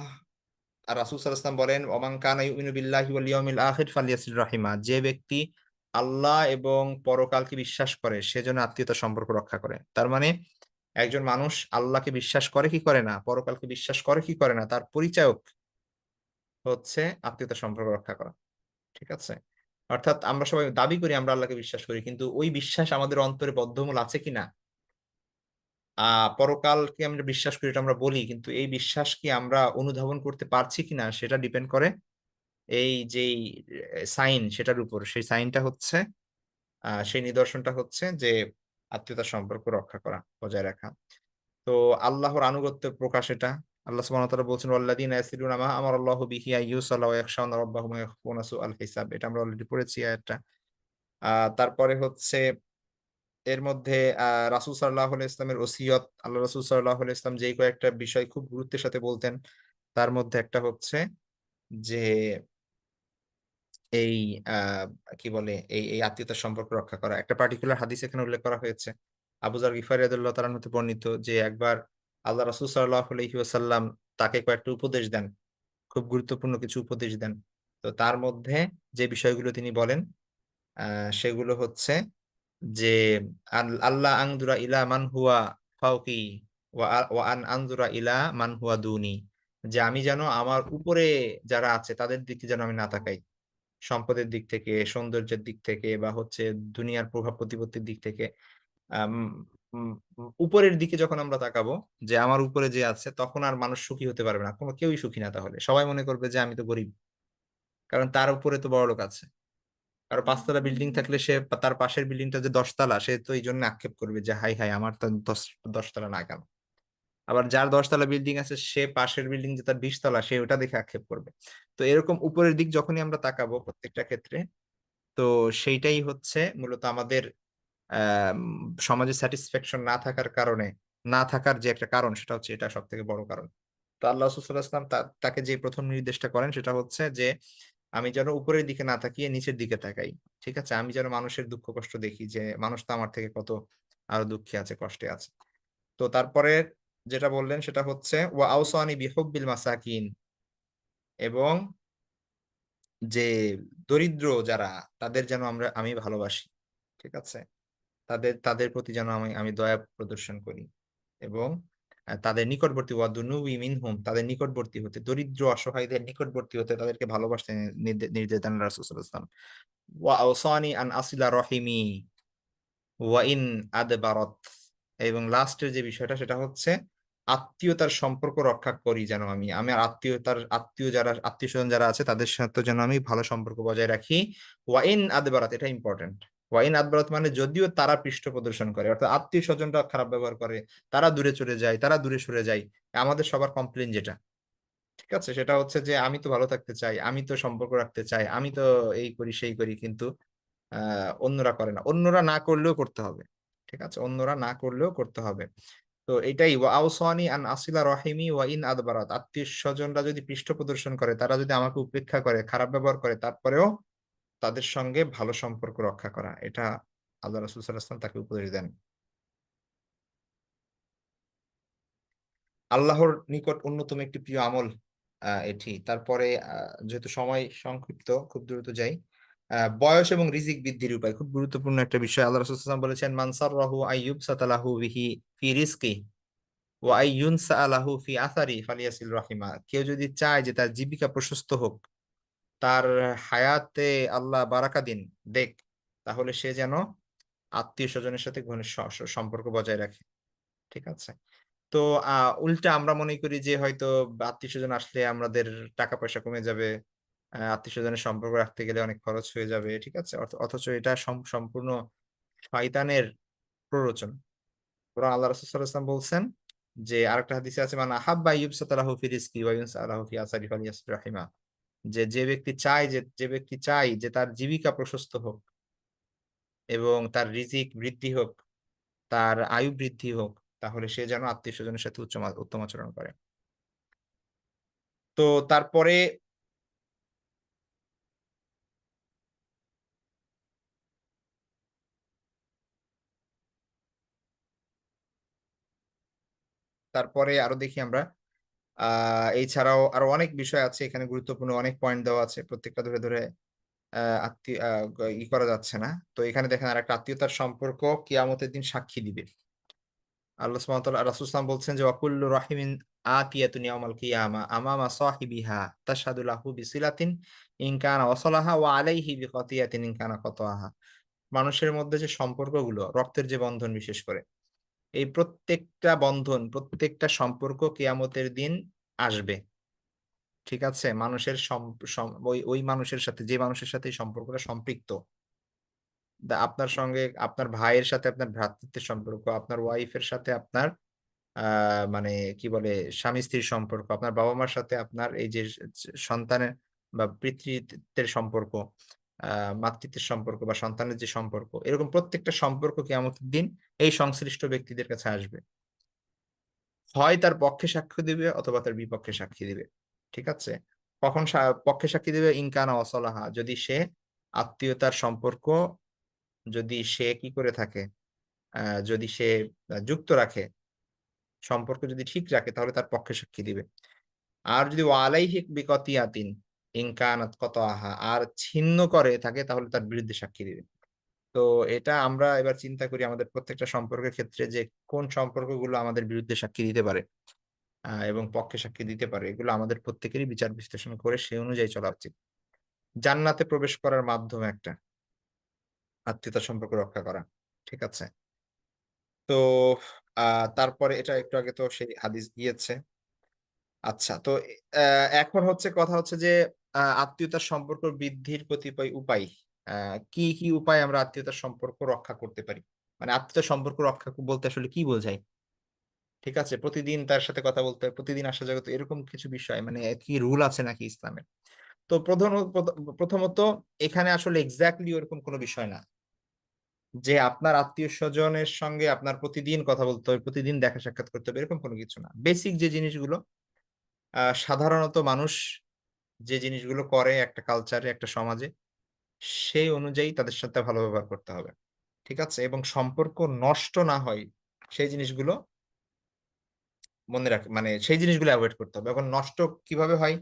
আর রাসূল সাল্লাল্লাহু আলাইহি ওয়াসাল্লাম বলেন, "ওমান কানা ইউমিনু বিল্লাহি ওয়াল ইয়াউমিল আখির ফালইয়াসিল রাহিমা।" যে ব্যক্তি আল্লাহ এবং পরকালকে বিশ্বাস করে সে যেন আত্মীয়তার সম্পর্ক রক্ষা করে। তার মানে একজন মানুষ আল্লাহকে বিশ্বাস করে কি করে না, পরকালকে বিশ্বাস করে কি করে না, তার পরিচায়ক হচ্ছে আত্মীয়তার সম্পর্ক রক্ষা করা। ঠিক আছে? অর্থাৎ আমরা সবাই দাবি করি আমরা আল্লাহকে বিশ্বাস করি। কিন্তু ওই বিশ্বাস আমাদের অন্তরে বদ্ধমূল আছে কিনা? আ পরকালকে আমরা বিশ্বাস করি এটা আমরা বলি। কিন্তু এই বিশ্বাস কি আমরা অনুধাবন করতে পারছি কিনা সেটা ডিপেন্ড করে এই যেই সাইন সেটার উপর। সেই সাইনটা হচ্ছে সেই নিদর্শনটা হচ্ছে যে আত্মীয়তার সম্পর্ক রক্ষা করা, বজায় রাখা। তো আল্লাহর আনুগত্যের প্রকাশ এটা। আল্লাহ সুবহানাহু ওয়া তাআলা বলছেন, "ওয়াল্লাযীনা ইয়াসিলুনা মা আমারাল্লাহু বিহি আইয়ুসাল্লা ওয়া ইয়াখশাউনা রাব্বাহুম ওয়া ইয়াখফুনা সুআল হিসাব।" এটা আমরা অলরেডি পড়েছি আয়াতটা। আ তারপরে হচ্ছে এর মধ্যে রাসূল সাল্লাল্লাহু আলাইহি ইসলামের ওসিয়ত, আল্লাহ রাসূল সাল্লাল্লাহু আলাইহি ইসলাম যেই কয়েকটা বিষয় খুব গুরুত্বের সাথে বলতেন, তার মধ্যে একটা হচ্ছে যে এই আ কি বলে এই আত্মীয়তার সম্পর্ক রক্ষা করা। একটা পার্টিকুলার হাদিস এখানে উল্লেখ করা হয়েছে। আবু যর গিফারি রাদিয়াল্লাহু তাআলা হতে বর্ণিত যে একবার আল্লাহ রাসূল সাল্লাল্লাহু আলাইহি ওয়াসাল্লাম তাকে কয়েকটা উপদেশ দেন। খুব গুরুত্বপূর্ণ কিছু উপদেশ দেন। তো তার মধ্যে যে বিষয়গুলো তিনি বলেন আ সেগুলো হচ্ছে যে আল্লাহ আনজুরা ইলা মান হুয়া ফাওকি ওয়া আন আনজুরা ইলা মান হুয়া দুনি। যে আমি যেন আমার উপরে যারা আছে তাদের দিকে যেন আমি না তাকাই। সম্পদের দিক থেকে, সৌন্দর্যের দিক থেকে বা হচ্ছে দুনিয়ার প্রভাব প্রতিপত্তির দিক থেকে। আম উম উপরের দিকে যখন আমরা তাকাবো যে আমার উপরে যে আছে তখন আর মানুষ সুখী হতে পারবে না। কেউই সুখী না তাহলে। সবাই মনে করবে যে আমি তো গরিব। কারণ তার উপরে তো বড়লোক আছে। কারো ৫ তলা বিল্ডিং থাকলে সে তার পাশের বিল্ডিংটা যে ১০ তলা সে তো এইজন্য আক্ষেপ করবে যে হায়, হায় আমার তো ১০ তলা না কেন? আবার যার ১০ তলা বিল্ডিং আছে সে পাশের বিল্ডিং যে তার ২০ তলা সে ওটা দেখে আক্ষেপ করবে। তো এরকম উপরের দিক যখনই আমরা তাকাবো প্রত্যেকটা ক্ষেত্রে তো সেইটাই হচ্ছে মূলত আমাদের আম সমাজে স্যাটিসফ্যাকশন না থাকার কারণে, না থাকার যে একটা কারণ সেটা হচ্ছে এটা সবথেকে বড় কারণ। তো আল্লাহ রাসূল সাল্লাল্লাহু আলাইহি ওয়াসাল্লাম তাকে যে ১ম নির্দেশটা করেন সেটা হচ্ছে যে, আমি যেন উপরের দিকে না তাকিয়ে নিচের দিকে তাকাই। ঠিক আছে? আমি যেন মানুষের দুঃখ কষ্ট দেখি যে মানুষ তো আমার থেকে কত আরো দুঃখে আছে, কষ্টে আছে। তো তারপরে যেটা বললেন সেটা হচ্ছে ওয়া আওসানি বিহুব্বিল মাসাকিন এবং যে দরিদ্র যারা তাদের যেন আমি ভালোবাসি। ঠিক আছে? তাদের প্রতি যেন আমি দয়া প্রদর্শন করি এবং তাদের নিকটবর্তী ওয়াদুনুবি মিনহুম তাদের নিকটবর্তী হতে দরিদ্র অসহায়দের নিকটবর্তী হতে তাদেরকে ভালোবাসতে নির্দেশ দেন রাসূল সাল্লাল্লাহু আলাইহি ওয়াসাল্লাম। ওয়া আওসানি আন আসিলা রহিমি ওয়া ইন আদবারাত এবং লাস্টের যে বিষয়টা সেটা হচ্ছে আত্মীয়তার সম্পর্ক রক্ষা করি যেন আমি। আমার আত্মীয়স্বজন যারা আছে তাদের সাথে যেন আমি ভালো সম্পর্ক বজায় রাখি। ওয়া ইন আদবারাত এটা ইম্পোর্টেন্ট। ওয়া ইন আদবারাত মানে যদিও তারা পৃষ্ঠ প্রদর্শন করে অর্থাৎ আত্মীয়স্বজনরা খারাপ ব্যবহার করে, তারা দূরে চলে যায়, তারা দূরে সরে যায়। আমাদের সবার কমপ্লেইন যেটা। ঠিক আছে? সেটা হচ্ছে যে আমি তো ভালো থাকতে চাই, আমি তো সম্পর্ক রাখতে চাই, আমি তো এই করি সেই করি কিন্তু আ অন্যরা করে না। অন্যরা না করলেও করতে হবে। ঠিক আছে? অন্যরা না করলেও করতে হবে। তো এটাই ওয়া আওসানি আন আসিলা রহিমি ওয়া ইন আদবারাত। আত্মীয়স্বজনরা যদি পৃষ্ঠ প্রদর্শন করে, তারা যদি আমাকে উপেক্ষা করে, খারাপ ব্যবহার করে, তারপরেও তাদের সঙ্গে ভালো সম্পর্ক রক্ষা করা। এটা আল্লাহ রাসূল সাল্লাল্লাহু আলাইহি ওয়াসাল্লাম তাকে উপদেশ দেন। আল্লাহর নিকট অন্যতম একটি প্রিয় আমল এটি। তারপরে যেহেতু সময় সংক্ষিপ্ত, খুব দ্রুত যাই। বয়স এবং রিজিক বৃদ্ধির উপায় খুব গুরুত্বপূর্ণ একটা বিষয়। আল্লাহ রাসূল সাল্লাল্লাহু আলাইহি ওয়াসাল্লাম বলেছেন, মান সাররাহু আইয়ুব সাতালাহু বিহি ফি রিজকি ওয়া আইয়ুনসা আলাহু ফি আসারি ফালিয়াসিল রাহিমা। কেউ যদি চায় যে তার জীবিকা প্রশস্ত হোক, তার হায়াতে আল্লাহ বারাকা দিন দেখ, তাহলে সে যেন আত্মীয় স্বজনের সাথে ঘনিষ্ঠ সম্পর্ক বজায় রাখে। ঠিক আছে। তো উল্টা আমরা মনে করি যে হয়তো আত্মীয় স্বজন আসলে আমাদের টাকা পয়সা কমে যাবে, আত্মীয় স্বজনের সম্পর্ক রাখতে গেলে অনেক খরচ হয়ে যাবে। ঠিক আছে। অথচ এটা সম্পূর্ণ শয়তানের প্ররোচনা। কোরআন আল্লাহ রাসূল সাল্লাল্লাহু আলাইহি ওয়াসাল্লাম বলছেন যে, আরেকটা হাদিসে আছে, মান আহাব্বা ইউবসাতালাহু ফি রিজকি ওয়া ইউনসালাহু ফি আসারি ফালিয়াসির রাহিমা। যে ব্যক্তি চায় যে তার জীবিকা প্রশস্ত হোক এবং তার রিজিক বৃদ্ধি হোক, তার আয়ু বৃদ্ধি হোক, তাহলে সে যেন আত্মীয় স্বজনের সাথে উত্তম আচরণ করে। তো তারপরে তারপরে আরো দেখি আমরা, এছাড়াও আরো অনেক বিষয় আছে এখানে, গুরুত্বপূর্ণ অনেক পয়েন্ট দেওয়া আছে, প্রত্যেকটা ধরে ধরে আত্মীয় করা যাচ্ছে না। তো এখানে দেখেন আর একটা আত্মীয়তার সম্পর্ক কিয়ামতের দিন সাক্ষী দিবে। আল্লাহ সুবহানাহু ওয়া তাআলা, রাসূল সাল্লাল্লাহু আলাইহি ওয়াসাল্লাম বলছেন যে, ওয়াকুল্লু রাহিমিন আতিয়াতুন ইয়াউমাল কিয়ামা আমামা সাহিবিহা তাশহাদু লাহু বিসিলাতিন ইন কানা ওয়াসালাহা ওয়া আলাইহি বিকাতিয়াতিন ইন কানা কাতাআহা। মানুষের মধ্যে যে সম্পর্কগুলো, রক্তের যে বন্ধন বিশেষ করে, এই প্রত্যেকটা বন্ধন, প্রত্যেকটা সম্পর্ক কিয়ামতের দিন আসবে। ঠিক আছে? মানুষের সম সম ওই ওই মানুষের সাথে, যে মানুষের সাথে এই সম্পর্কটা সম্পৃক্ত, আপনার সঙ্গে আপনার ভাইয়ের সাথে আপনার ভ্রাতৃত্বের সম্পর্ক, আপনার ওয়াইফের সাথে আপনার আ মানে কি বলে স্বামী-স্ত্রীর সম্পর্ক, আপনার বাবা-মার সাথে আপনার এই যে সন্তানের বা পিতৃত্বের সম্পর্ক, আ মাতৃত্বের সম্পর্ক বা সন্তানের যে সম্পর্ক, এরকম প্রত্যেকটা সম্পর্ক কিয়ামতের দিন এই সংশ্লিষ্ট ব্যক্তিদের কাছে আসবে। হয় তার পক্ষে সাক্ষ্য দিবে অথবা তার বিপক্ষে সাক্ষী দিবে। ঠিক আছে? কখন পক্ষে সাক্ষী দিবে? ইন কানা ওয়াসালাহা, যদি সে আত্মীয়তার সম্পর্ক, যদি সে কি করে থাকে, আ যদি সে যুক্ত রাখে, সম্পর্ক যদি ঠিক রাখে, তাহলে তার পক্ষে সাক্ষী দিবে। আর যদি ওয়া আলাইহি বিকাতিয়াতিন ইন কানাত কাতাআহা, আর ছিন্ন করে থাকে, তাহলে তার বিরুদ্ধে সাক্ষী দিবে। তো এটা আমরা এবার চিন্তা করি আমাদের প্রত্যেকটা সম্পর্কের ক্ষেত্রে যে কোন সম্পর্কগুলো আমাদের বিরুদ্ধে সাক্ষী দিতে পারে এবং পক্ষে সাক্ষী দিতে পারে। এগুলো আমাদের প্রত্যেকেরই বিচার বিশ্লেষণ করে সেই অনুযায়ী চলা উচিত। জান্নাতে প্রবেশ করার মাধ্যম একটা আত্মীয়তার সম্পর্ক রক্ষা করা। ঠিক আছে? তো আ তারপরে এটা একটু আগে তো সেই হাদিস গিয়েছে। আচ্ছা, তো অ্যা এখন হচ্ছে কথা হচ্ছে যে আত্মীয়তার সম্পর্ক বৃদ্ধির কতিপয় উপায়। আ কি উপায়ে আমরা আত্মীয়তার সম্পর্ক রক্ষা করতে পারি? মানে আত্মীয়তার সম্পর্ক রক্ষা বলতে আসলে কি বোঝায়? ঠিক আছে? প্রতিদিন তার সাথে কথা বলতে হবে, প্রতিদিন আসা যাওয়া করতে, এরকম কিছু বিষয় মানে কি রুল আছে নাকি ইসলামে? তো প্রথমত এখানে আসলে এক্সাক্টলি ওরকম কোনো বিষয় না। যে আপনার আত্মীয়স্বজনের সঙ্গে আপনার প্রতিদিন কথা বলতে হবে, প্রতিদিন দেখা সাক্ষাৎ করতে হবে, এরকম কোনো কিছু না। বেসিক যে জিনিসগুলো সাধারণত মানুষ যে জিনিসগুলো করে একটা কালচারে, একটা সমাজে, সেই অনুযায়ী তাদের সাথে ভালো ব্যবহার করতে হবে। ঠিক আছে? এবং সম্পর্ক নষ্ট না হয় সেই জিনিসগুলো মানে সেই জিনিসগুলো এভয়েড করতে হবে। এখন নষ্ট কিভাবে হয়?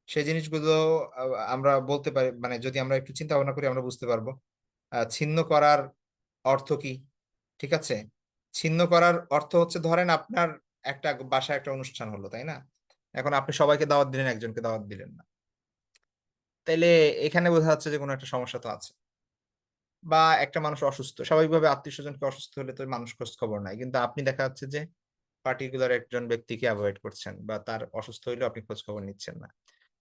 সেই জিনিসগুলো আ আমরা বলতে পারি, মানে যদি আমরা একটু চিন্তা ভাবনা করি আমরা বুঝতে পারবো। ছিন্ন করার অর্থ কি? ঠিক আছে? ছিন্ন করার অর্থ হচ্ছে, ধরেন আপনার একটা বাসায় একটা অনুষ্ঠান হলো, তাই না? এখন আপনি সবাইকে দাওয়াত দিলেন, একজনকে দাওয়াত দিলেন না। তাইলে এখানে বোঝা যাচ্ছে যে কোনো একটা সমস্যা তো আছে। বা একটা মানুষ অসুস্থ। স্বাভাবিকভাবে আত্মীয়স্বজনকে অসুস্থ হলে তো মানুষ খোঁজ খবর নাই। কিন্তু আপনি দেখা যাচ্ছে যে পার্টিকুলার একজন ব্যক্তিকে এভয়েড করছেন বা তার অসুস্থ হইলেও আপনি খোঁজ খবর নিচ্ছেন না।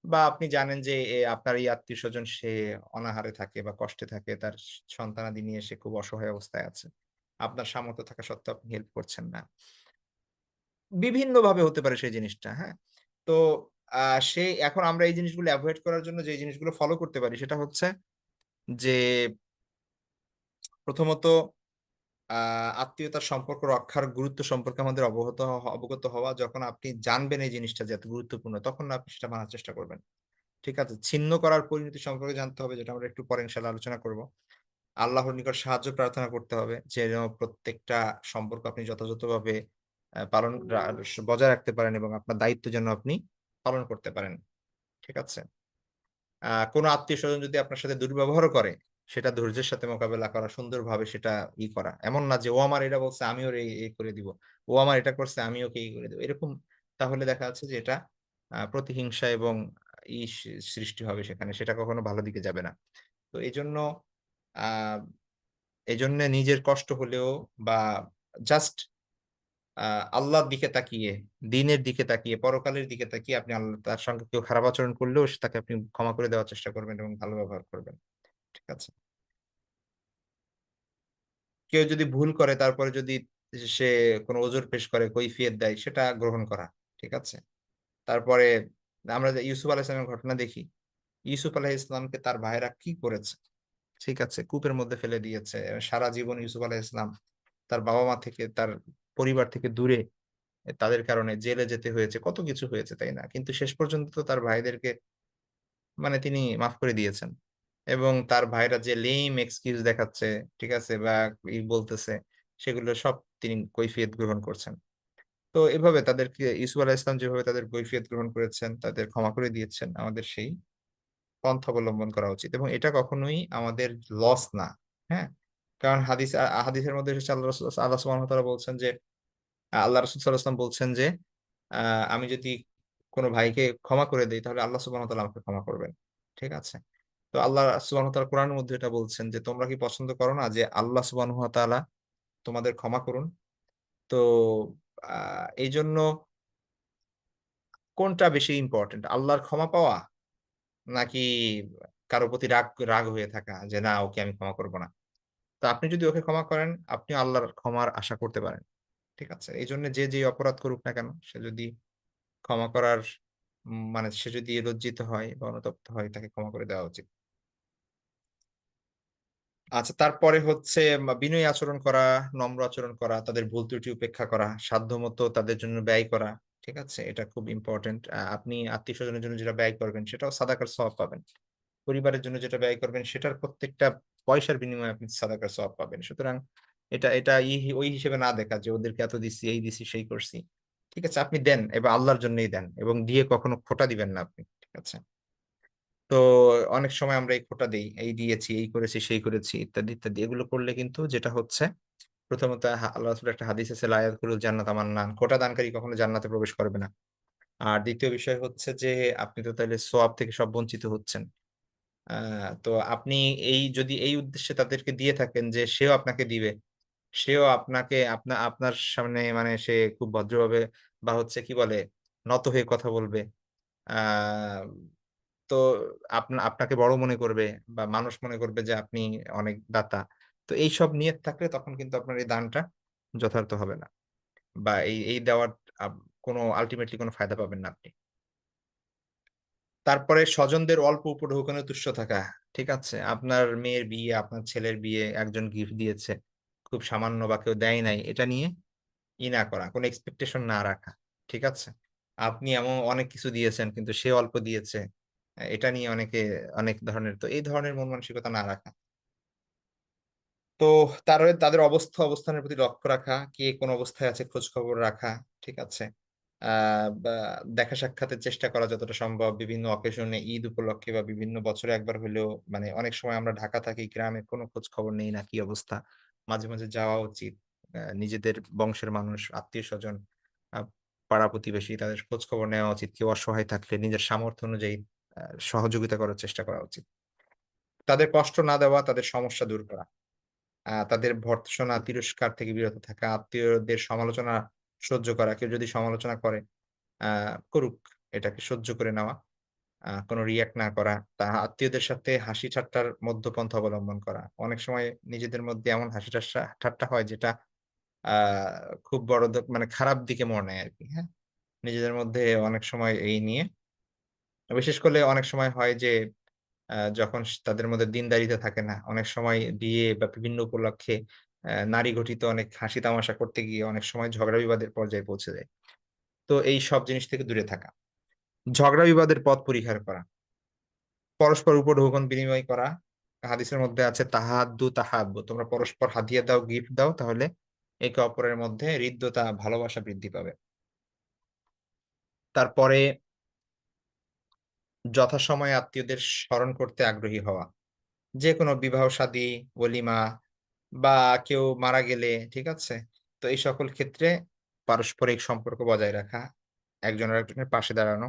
বা আপনি জানেন যে আপনার এই আত্মীয়স্বজন সে অনাহারে থাকে বা কষ্টে থাকে। তার সন্তানাদি নিয়ে সে খুব অসহায় অবস্থায় আছে। আপনার সামর্থ্য থাকা সত্ত্বেও আপনি হেল্প করছেন না। বিভিন্নভাবে হতে পারে সেই জিনিসটা, হ্যাঁ? তো আ এখন আমরা এই জিনিসগুলো এভয়েড করার জন্য যে জিনিসগুলো ফলো করতে পারি সেটা হচ্ছে যে, প্রথমত আ আত্মীয়তার সম্পর্ক রক্ষার গুরুত্ব সম্পর্কে আমাদের অবগত হওয়া। যখন আপনি জানবেন এই জিনিসটা যে এত গুরুত্বপূর্ণ, তখন আপনি সেটা মানার চেষ্টা করবেন। ঠিক আছে? ছিন্ন করার পরিণতি সম্পর্কে জানতে হবে, যেটা আমরা একটু পরে ইনশাআল্লাহ আলোচনা করব। আল্লাহর নিকট সাহায্য প্রার্থনা করতে হবে যে যেন প্রত্যেকটা সম্পর্ক আপনি যথাযথভাবে পালন রা স- বজায় রাখতে পারেন এবং আপনার দায়িত্ব যেন আপনি পালন করতে পারেন। ঠিক আছে? কোনো আত্মীয় স্বজন যদি আপনার সাথে দুর্ব্যবহার করে, সেটা ধৈর্যের সাথে মোকাবেলা করা, সুন্দরভাবে সেটা করা। এমন না যে ও আমার এটা বলছে আমি ওর এই করে দিব। ও আমার এটা করছে আমি ওকে এই করে দেব। এরকম তাহলে দেখা যাচ্ছে যে এটা প্রতিহিংসা এবং সৃষ্টি হবে সেখানে। সেটা কখনো ভালো দিকে যাবে না। তো এজন্য আ এজন্যে নিজের কষ্ট হলেও বা জাস্ট আ আল্লাহর দিকে তাকিয়ে, দ্বীনের দিকে তাকিয়ে, পরকালের দিকে তাকিয়ে আপনি তার সঙ্গে কেউ খারাপ আচরণ করলেও তাকে আপনি ক্ষমা করে দেওয়ার চেষ্টা করবেন এবং ভালো ব্যবহার করবেন। ঠিক আছে? কেউ যদি ভুল করে তারপরে যদি সে কোনো ওজর পেশ করে, কৈফিয়ত দেয় সেটা গ্রহণ করা। ঠিক আছে? তারপরে আমরা যে ইউসুফ আলাইহিস সালামের ঘটনা দেখি। ইউসুফ আলাইহিস সালামকে তার ভাইয়েরা কি করেছে? ঠিক আছে? কূপের মধ্যে ফেলে দিয়েছে। সারা জীবন ইউসুফ আলাইহিস সালাম তার বাবা-মা থেকে, তার পরিবার থেকে দূরে তাদের কারণে জেলে যেতে হয়েছে। কত কিছু হয়েছে, তাই না? কিন্তু শেষ পর্যন্ত তো তার ভাইদেরকে মানে তিনি মাফ করে দিয়েছেন। এবং তার ভাইরা যে লেম এক্সকিউজ দেখাচ্ছে, ঠিক আছে? বা বলতেছে, সেগুলো সব তিনি কৈফিয়ত গ্রহণ করছেন। তো এভাবে তাদেরকে ইউসুফ আলাইহিস সালাম যেভাবে তাদের কৈফিয়ত গ্রহণ করেছেন, তাদের ক্ষমা করে দিয়েছেন, আমাদের সেই পন্থা অবলম্বন করা উচিত। এবং এটা কখনোই আমাদের লস না। হ্যাঁ? কারণ হাদিসের মধ্যে এসেছে আল্লাহ সুবহানাহু ওয়া তাআলা বলছেন যে আল্লাহ রাসূল সাল্লাল্লাহু আলাইহি ওয়াসাল্লাম বলছেন যে, আ আমি যদি কোন ভাইকে ক্ষমা করে দেই তাহলে আল্লাহ সুবহানাহু ওয়া তাআলা আমাকে ক্ষমা করবেন। ঠিক আছে? তো আল্লাহ সুবহানাহু ওয়া তাআলা কোরআনের মধ্যে এটা বলছেন যে, তোমরা কি পছন্দ করো না যে আল্লাহ সুবহানাহু ওয়া তাআলা তোমাদের ক্ষমা করুন? তো আ এইজন্য কোনটা বেশি ইম্পোর্টেন্ট? আল্লাহর ক্ষমা পাওয়া নাকি কারো প্রতি রাগ হয়ে থাকা যে, না ওকে আমি ক্ষমা করব না। তো আপনি যদি ওকে ক্ষমা করেন, আপনিও আল্লাহর ক্ষমার আশা করতে পারেন। ঠিক আছে? এইজন্য যে যেই অপরাধ করুক না কেন, সে যদি ক্ষমা করার মানে সে যদি লজ্জিত হয় বা অনুতপ্ত হয়, তাকে ক্ষমা করে দেওয়া উচিত। আচ্ছা, তারপরে হচ্ছে বিনয়ী আচরণ করা, নম্র আচরণ করা, তাদের ভুল ত্রুটি উপেক্ষা করা, সাধ্যমতো তাদের জন্য ব্যয় করা। ঠিক আছে? এটা খুব ইম্পোর্টেন্ট। আপনি আত্মীয়স্বজনের জন্য যেটা ব্যয় করবেন, সেটাও সাদাকার সওয়াব পাবেন। পরিবারের জন্য যেটা ব্যয় করবেন, সেটার প্রত্যেকটা পয়সার বিনিময়ে আপনি সাদাকার সওয়াব পাবেন। সুতরাং এটা এটা ওই হিসেবে না দেখা যে ওদেরকে এত দিছি, এই দিছি, সেই করছি। ঠিক আছে? আপনি দেন এবং আল্লাহর জন্যই দেন এবং দিয়ে কখনো খোঁটা দিবেন না আপনি। ঠিক আছে? তো অনেক সময় আমরা এই খোঁটা দেই। এই দিয়েছি, এই করেছি, সেই করেছি ইত্যাদি, ইত্যাদি। এগুলো করলে কিন্তু যেটা হচ্ছে প্রথমত আল্লাহ রাসূলের একটা হাদিস আছে, লা ইয়াদখুলুল জান্নাতা মান্নান। খোঁটা দানকারী কখনো জান্নাতে প্রবেশ করবে না। আর ২য় বিষয় হচ্ছে যে আপনি তো তাইলে সওয়াব থেকে সব বঞ্চিত হচ্ছেন। আ তো আপনি যদি এই উদ্দেশ্যে তাদেরকে দিয়ে থাকেন যে সেও আপনাকে দিবে। সেও আপনাকে আপনার সামনে মানে সে খুব ভদ্রভাবে বা হচ্ছে কি বলে নত হয়ে কথা বলবে। আ তো আপনাকে বড় মনে করবে বা মানুষ মনে করবে যে আপনি অনেক দাতা। তো এইসব নিয়ত থাকলে তখন কিন্তু আপনার এই দানটা যথার্থ হবে না। বা এই দেওয়ার আব কোনো আল্টিমেটলি কোনো ফায়দা পাবেন না আপনি। তারপরে স্বজনদের অল্প উপঢৌকনে তুষ্ট থাকা। ঠিক আছে? আপনার মেয়ের বিয়ে, আপনার ছেলের বিয়ে, একজন গিফট দিয়েছে। খুব সামান্য বা কেউ দেয় নাই। এটা নিয়ে না করা। কোন এক্সপেকটেশন না রাখা। ঠিক আছে? আপনি এমন অনেক কিছু দিয়েছেন কিন্তু সে অল্প দিয়েছে। এটা নিয়ে অনেক ধরনের এই ধরনের মন মানসিকতা না রাখা। তো তাদের অবস্থানের প্রতি লক্ষ্য রাখা, কে কোন অবস্থায় আছে খোঁজ খবর রাখা। ঠিক আছে? আ বা দেখা সাক্ষাতের চেষ্টা করা যতটা সম্ভব বিভিন্ন অকেশনে ঈদ উপলক্ষে বা বিভিন্ন বছরে একবার হইলেও মানে অনেক সময় আমরা ঢাকা থাকি, গ্রামের কোনো খোঁজ খবর নেই না কি অবস্থা। মাঝে, মাঝে যাওয়া উচিত। নিজেদের বংশের মানুষ, আত্মীয়স্বজন, আ পাড়া-প্রতিবেশী তাদের খোঁজ খবর নেওয়া উচিত। কেউ অসহায় থাকলে নিজের সামর্থ্য অনুযায়ী সহযোগিতা করার চেষ্টা করা উচিত। তাদের কষ্ট না দেওয়া, তাদের সমস্যা দূর করা। তাদের ভর্ৎসনা, তিরস্কার থেকে বিরত থাকা, আত্মীয়দের সমালোচনা সহ্য করা। কেউ যদি সমালোচনা করে, আ করুক। এটাকে সহ্য করে নেওয়া। কোন রিঅ্যাক্ট না করা। আত্মীয়দের সাথে হাসি ঠাট্টার মধ্যপন্থা অবলম্বন করা। অনেক সময় নিজেদের মধ্যে এমন হাসি ঠাট্টা হয় যেটা আ খুব বড় মানে খারাপ দিকে মোড় নেয় আরকি। হ্যাঁ? নিজেদের মধ্যে অনেক সময় এই নিয়ে বিশেষ করলে অনেক সময় হয় যে যখন তাদের মধ্যে দিনদারিতা থাকে না। অনেক সময় বিয়ে বা বিভিন্ন উপলক্ষে নারী ঘটিত অনেক হাসি তামাশা করতে গিয়ে অনেক সময় ঝগড়া বিবাদের পর্যায়ে পৌঁছে যায়। তো এই সব জিনিস থেকে দূরে থাকা। ঝগড়া বিবাদের পথ পরিহার করা। পরস্পর উপঢৌকন বিনিময় করা। হাদিসের মধ্যে আছে তাহাদ্দু তাহাব্বু। তোমরা পরস্পর হাদিয়া দাও, গিফট দাও তাহলে একে অপরের মধ্যে হৃদ্যতা, ভালোবাসা বৃদ্ধি পাবে। তারপরে যথাসময়ে আত্মীয়দের স্মরণ করতে আগ্রহী হওয়া, যে কোনো বিবাহ শাদী, ওলিমা বা কেউ মারা গেলে, ঠিক আছে? তো এই সকল ক্ষেত্রে পারস্পরিক সম্পর্ক বজায় রাখা, একজন আরেকজনের পাশে দাঁড়ানো,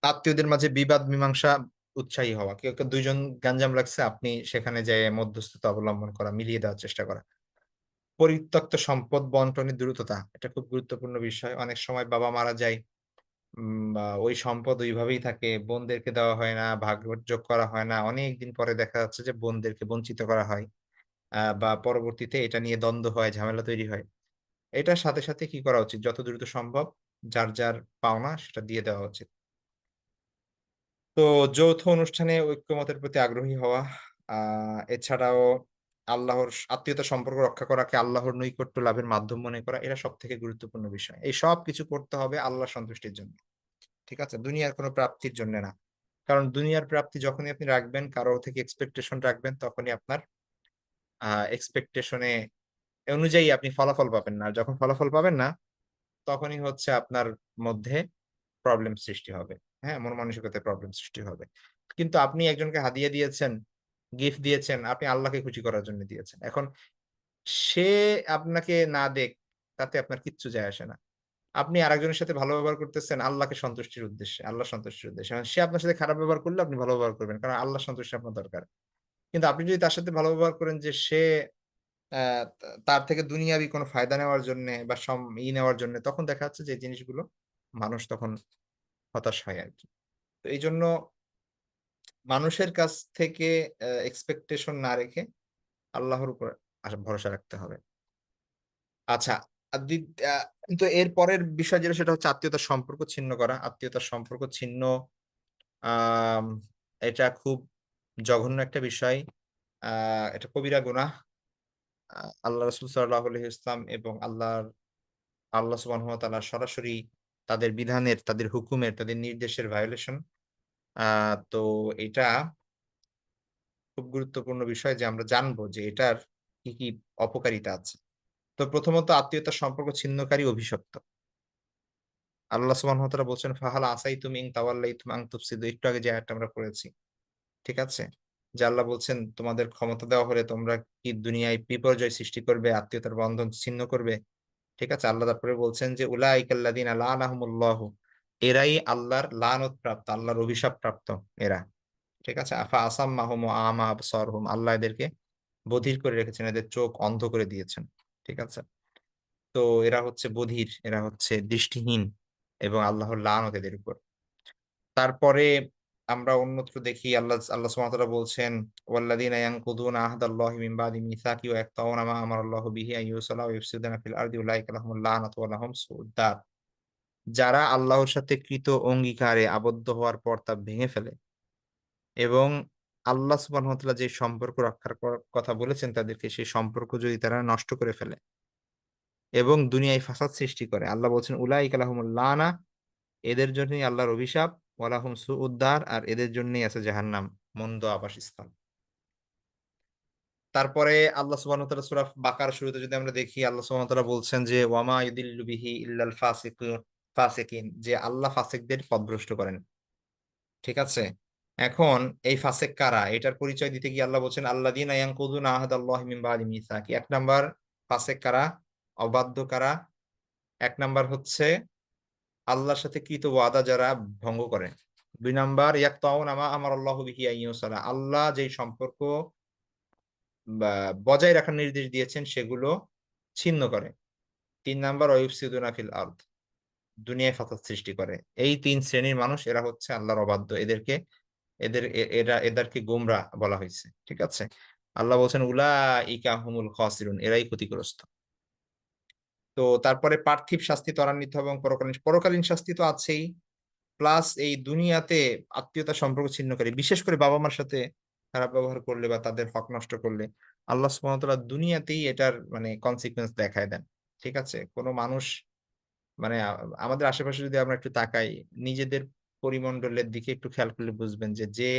আত্মীয়দের মাঝে বিবাদ মীমাংসা উৎসাহী হওয়া। কেউ ২ জন গ্যাঞ্জাম লাগছে, আপনি সেখানে যেয়ে মধ্যস্থতা অবলম্বন করা, মিলিয়ে দেওয়ার চেষ্টা করা। পরিত্যক্ত সম্পদ বন্টনের দ্রুততা, এটা খুব গুরুত্বপূর্ণ বিষয়। অনেক সময় বাবা মারা যায়, বা ওই সম্পদ ওইভাবেই থাকে। বোনদেরকে দেওয়া হয় না, ভাগযোগ করা হয় না। অনেকদিন পরে দেখা যাচ্ছে যে বোনদেরকে বঞ্চিত করা হয়। বা পরবর্তীতে এটা নিয়ে দ্বন্দ্ব হয়, ঝামেলা তৈরি হয়। এটার সাথে, সাথে কি করা উচিত? যত দ্রুত সম্ভব যার পাওনা সেটা দিয়ে দেওয়া উচিত। তো যৌথ অনুষ্ঠানে ঐক্যমতের প্রতি আগ্রহী হওয়া। আ এছাড়াও আত্মীয়তার সম্পর্ক রক্ষা করাকে আল্লাহর নৈকট্য লাভের মাধ্যম মনে করা, এরা সবথেকে গুরুত্বপূর্ণ বিষয়। এই সবকিছু করতে হবে আল্লাহর সন্তুষ্টির জন্য। ঠিক আছে? দুনিয়ার কোনো প্রাপ্তির জন্যে না। কারণ দুনিয়ার প্রাপ্তি যখনই আপনি রাখবেন, কারো থেকে এক্সপেকটেশন রাখবেন, তখনই আপনার এক্সপেকটেশন অনুযায়ী আপনি ফলাফল পাবেন না। আর যখন ফলাফল পাবেন না, তখনই হচ্ছে আপনার মধ্যে প্রবলেম সৃষ্টি হবে। হ্যাঁ? মন মানসিকতায় প্রবলেম সৃষ্টি হবে। কিন্তু আপনি একজনকে হাদিয়া দিয়েছেন, গিফট দিয়েছেন, আপনি আল্লাহকে খুশি করার জন্য দিয়েছেন। এখন সে আপনাকে না দেখ, তাতে আপনার কিচ্ছু যায় আসে না। আপনি আরেকজনের সাথে ভালো ব্যবহার করতেছেন আল্লাহকে সন্তুষ্টির উদ্দেশ্যে, আল্লাহর সন্তুষ্টির উদ্দেশ্যে। এখন সে আপনার সাথে খারাপ ব্যবহার করলে আপনি ভালো ব্যবহার করবেন। কারণ আল্লাহর সন্তুষ্টি আপনার দরকার। কিন্তু আপনি যদি তার সাথে ভালো ব্যবহার করেন যে সে অ্যা তার থেকে দুনিয়াবি কোনো ফায়দা নেওয়ার জন্যে বা নেওয়ার জন্যে, তখন দেখা যাচ্ছে যে এই জিনিসগুলো মানুষ তখন হতাশ হয় আরকি। তো এইজন্য মানুষের কাছ থেকে এক্সপেকটেশন না রেখে আল্লাহর উপর ভরসা রাখতে হবে। আচ্ছা, আ দি আ কিন্তু এর পরের বিষয় যেটা সেটা হচ্ছে আত্মীয়তার সম্পর্ক ছিন্ন করা। আত্মীয়তার সম্পর্ক ছিন্ন, আম এটা খুব জঘন্য একটা বিষয়। আ এটা কবিরা গুনাহ। আল্লাহ রাসূল সাল্লাল্লাহু আলাইহি ওয়াসাল্লাম এবং আল্লাহ সুবহানাহু ওয়া তাআলা সরাসরি তাদের বিধানের, তাদের হুকুমের, তাদের নির্দেশের ভায়োলেশন। আ তো এটা খুব গুরুত্বপূর্ণ বিষয় যে আমরা জানবো যে এটার কি অপকারিতা আছে। তো প্রথমত আত্মীয়তার সম্পর্ক ছিন্নকারী অভিশপ্ত। আল্লাহ সুবহানাহু ওয়া তাআলা বলছেন, "ফাহাল আসাইতুম ইন তাওয়াল্লাইতুম আন তুফসিদু।" একটু আগে যে আয়াতটা আমরা পড়েছি। ঠিক আছে? যে আল্লাহ বলছেন, "তোমাদের ক্ষমতা দেওয়া হলে তোমরা কি দুনিয়ায় বিপর্যয় সৃষ্টি করবে, আত্মীয়তার বন্ধন ছিন্ন করবে?" ঠিক আছে? আল্লাহ তারপরে বলছেন যে, "উলাইকাল্লাযিনা লাআনাহুমুল্লাহু।" এরাই আল্লাহর লানত প্রাপ্ত, আল্লাহর অভিশাপ প্রাপ্ত এরা। ঠিক আছে? আফা আসাম্মাহুম ওয়া আমা আবসারহুম। আল্লাহ এদেরকে বধির করে রেখেছেন, এদের চোখ অন্ধ করে দিয়েছেন। ঠিক আছে? তো এরা হচ্ছে বধির, এরা হচ্ছে দৃষ্টিহীন এবং আল্লাহর লানত এদের উপর। তারপরে আমরা অন্যত্র দেখি আল্লাহ সুবহানাহু ওয়া তাআলা বলছেন, "ওয়াল্লাযীনা ইয়ানকুদুনা আহদাল্লাহি মিন বাদি মিসাকি ওয়া ইয়াকতাউনা মা আমারাল্লাহু বিহি আন ইউসালা ওয়া ইফসিদুনা ফিল আরদি উলাইকা লাহুমুল লানাতু ওয়া লাহুম সুউদ দার।" যারা আল্লাহর সাথে কৃত অঙ্গীকারে আবদ্ধ হওয়ার পর তা ভেঙে ফেলে এবং আল্লাহ সুবহানাহু ওয়া তাআলা যে সম্পর্ক রক্ষার কথা বলেছেন তাদেরকে, সেই সম্পর্ক যদি তারা নষ্ট করে ফেলে এবং দুনিয়ায় ফাসাদ সৃষ্টি করে, আল্লাহ বলছেন, "উলাইকা লাহুমুল লানা।" এদের জন্যই আল্লাহর অভিশাপ, ওয়ালাহুম সুউদ্দার, আর এদের জন্যই আছে জাহান্নাম, মন্দ আবাসস্থল। তারপরে আল্লাহ সুবহানাহু ওয়া তাআলা সূরা বাকারার শুরুতে যদি আমরা দেখি, আল্লাহ সুবহানাহু ওয়া তাআলা বলছেন যে, "ওয়ামা ইউদিল্লু বিহি ইল্লাল ফাসিকিন", যে আল্লাহ ফাসিকদের পথভ্রষ্ট করেন। ঠিক আছে? এখন এই ফাসেক কারা? এটার পরিচয় দিতে গিয়ে আল্লাহ বলছেন, "আল্লাযীনা ইয়ানকুযুনা আহদাল্লাহি মিন বাদি মিসাকি।" ১ নাম্বার ফাসেক কারা? অবাধ্য কারা? ১ নাম্বার হচ্ছে আল্লাহর সাথে কৃত ওয়াদা যারা ভঙ্গ করে। ২ নাম্বার ইয়াকতাউনা মা আমারাল্লাহু বিহি আন ইউসালা। আল্লাহ যেই সম্পর্ক বা বজায় রাখার নির্দেশ দিয়েছেন সেগুলো ছিন্ন করে। ৩ নাম্বার ওয়াইফসিদুনা ফিল আরদ। দুনিয়ায় ফাসাদ সৃষ্টি করে। এই ৩ শ্রেণীর মানুষ, এরা হচ্ছে আল্লাহর অবাধ্য। এদেরকে গোমরাহ বলা হইছে। ঠিক আছে? আল্লাহ বলছেন, উলাইকা হুমুল খাসিরুন। এরাই ক্ষতিগ্রস্ত। তো তারপরে পার্থিব শাস্তি ত্বরান্বিত হবে এবং পরকালীন শাস্তি তো আছেই। প্লাস এই দুনিয়াতে আত্মীয়তার সম্পর্ক ছিন্নকারী, বিশেষ করে বাবা-মার সাথে খারাপ ব্যবহার করলে বা তাদের হক নষ্ট করলে, আল্লাহ সুবহানাহু ওয়া তাআলা দুনিয়াতেই এটার মানে কনসিকুয়েন্স দেখায় দেন। ঠিক আছে? কোন মানুষ মানে আমাদের আশেপাশে যদি আমরা একটু তাকাই, নিজেদের পরিমণ্ডলের দিকে একটু খেয়াল করলে বুঝবেন যে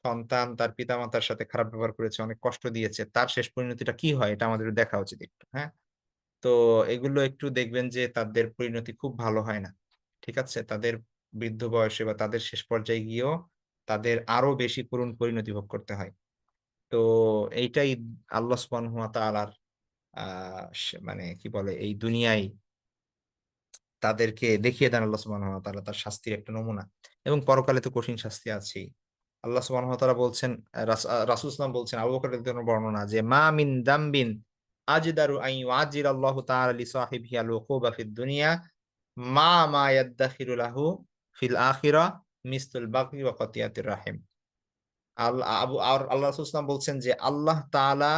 সন্তান তার পিতামাতার সাথে খারাপ ব্যবহার করেছে, অনেক কষ্ট দিয়েছে, তার শেষ পরিণতিটা কি হয় এটা আমাদের দেখা উচিত একটু। হ্যাঁ? তো এগুলো একটু দেখবেন যে তাদের পরিণতি খুব ভালো হয় না। ঠিক আছে? বৃদ্ধ বয়সে বা তাদের শেষ পর্যায়ে গিয়েও তাদের আরো বেশি করুণ পরিণতি ভোগ করতে হয়। তো এইটাই আল্লাহ সুবহানাহু ওয়া তাআলার মানে কি বলে এই দুনিয়ায় তাদেরকে দেখিয়ে দেন আল্লাহ সুবহানাহু ওয়া তাআলা তার শাস্তির একটা নমুনা। এবং পরকালে তো কঠিন শাস্তি আছেই। আল্লাহ সুবহানাহু ওয়া তাআলা বলছেন, রাসূল সাল্লাল্লাহু আলাইহি ওয়াসাল্লাম বলছেন, আবু বকর রাদিয়াল্লাহু আনহু বর্ণনা যে মা মিন দামবিন আজদারু আন ইউআজ্জিল আল্লাহু তাআলা লি সাহিবিহি আল উকুবা ফিদ দুনিয়া মা ইয়াদ্দাখিরু লাহু ফিল আখিরাহ মিসলুল বাগই ওয়া কাতিয়াতির রাহিম। আল্লাহ রাসূল সাল্লাল্লাহু আলাইহি ওয়াসাল্লাম বলছেন যে আল্লাহ তাআলা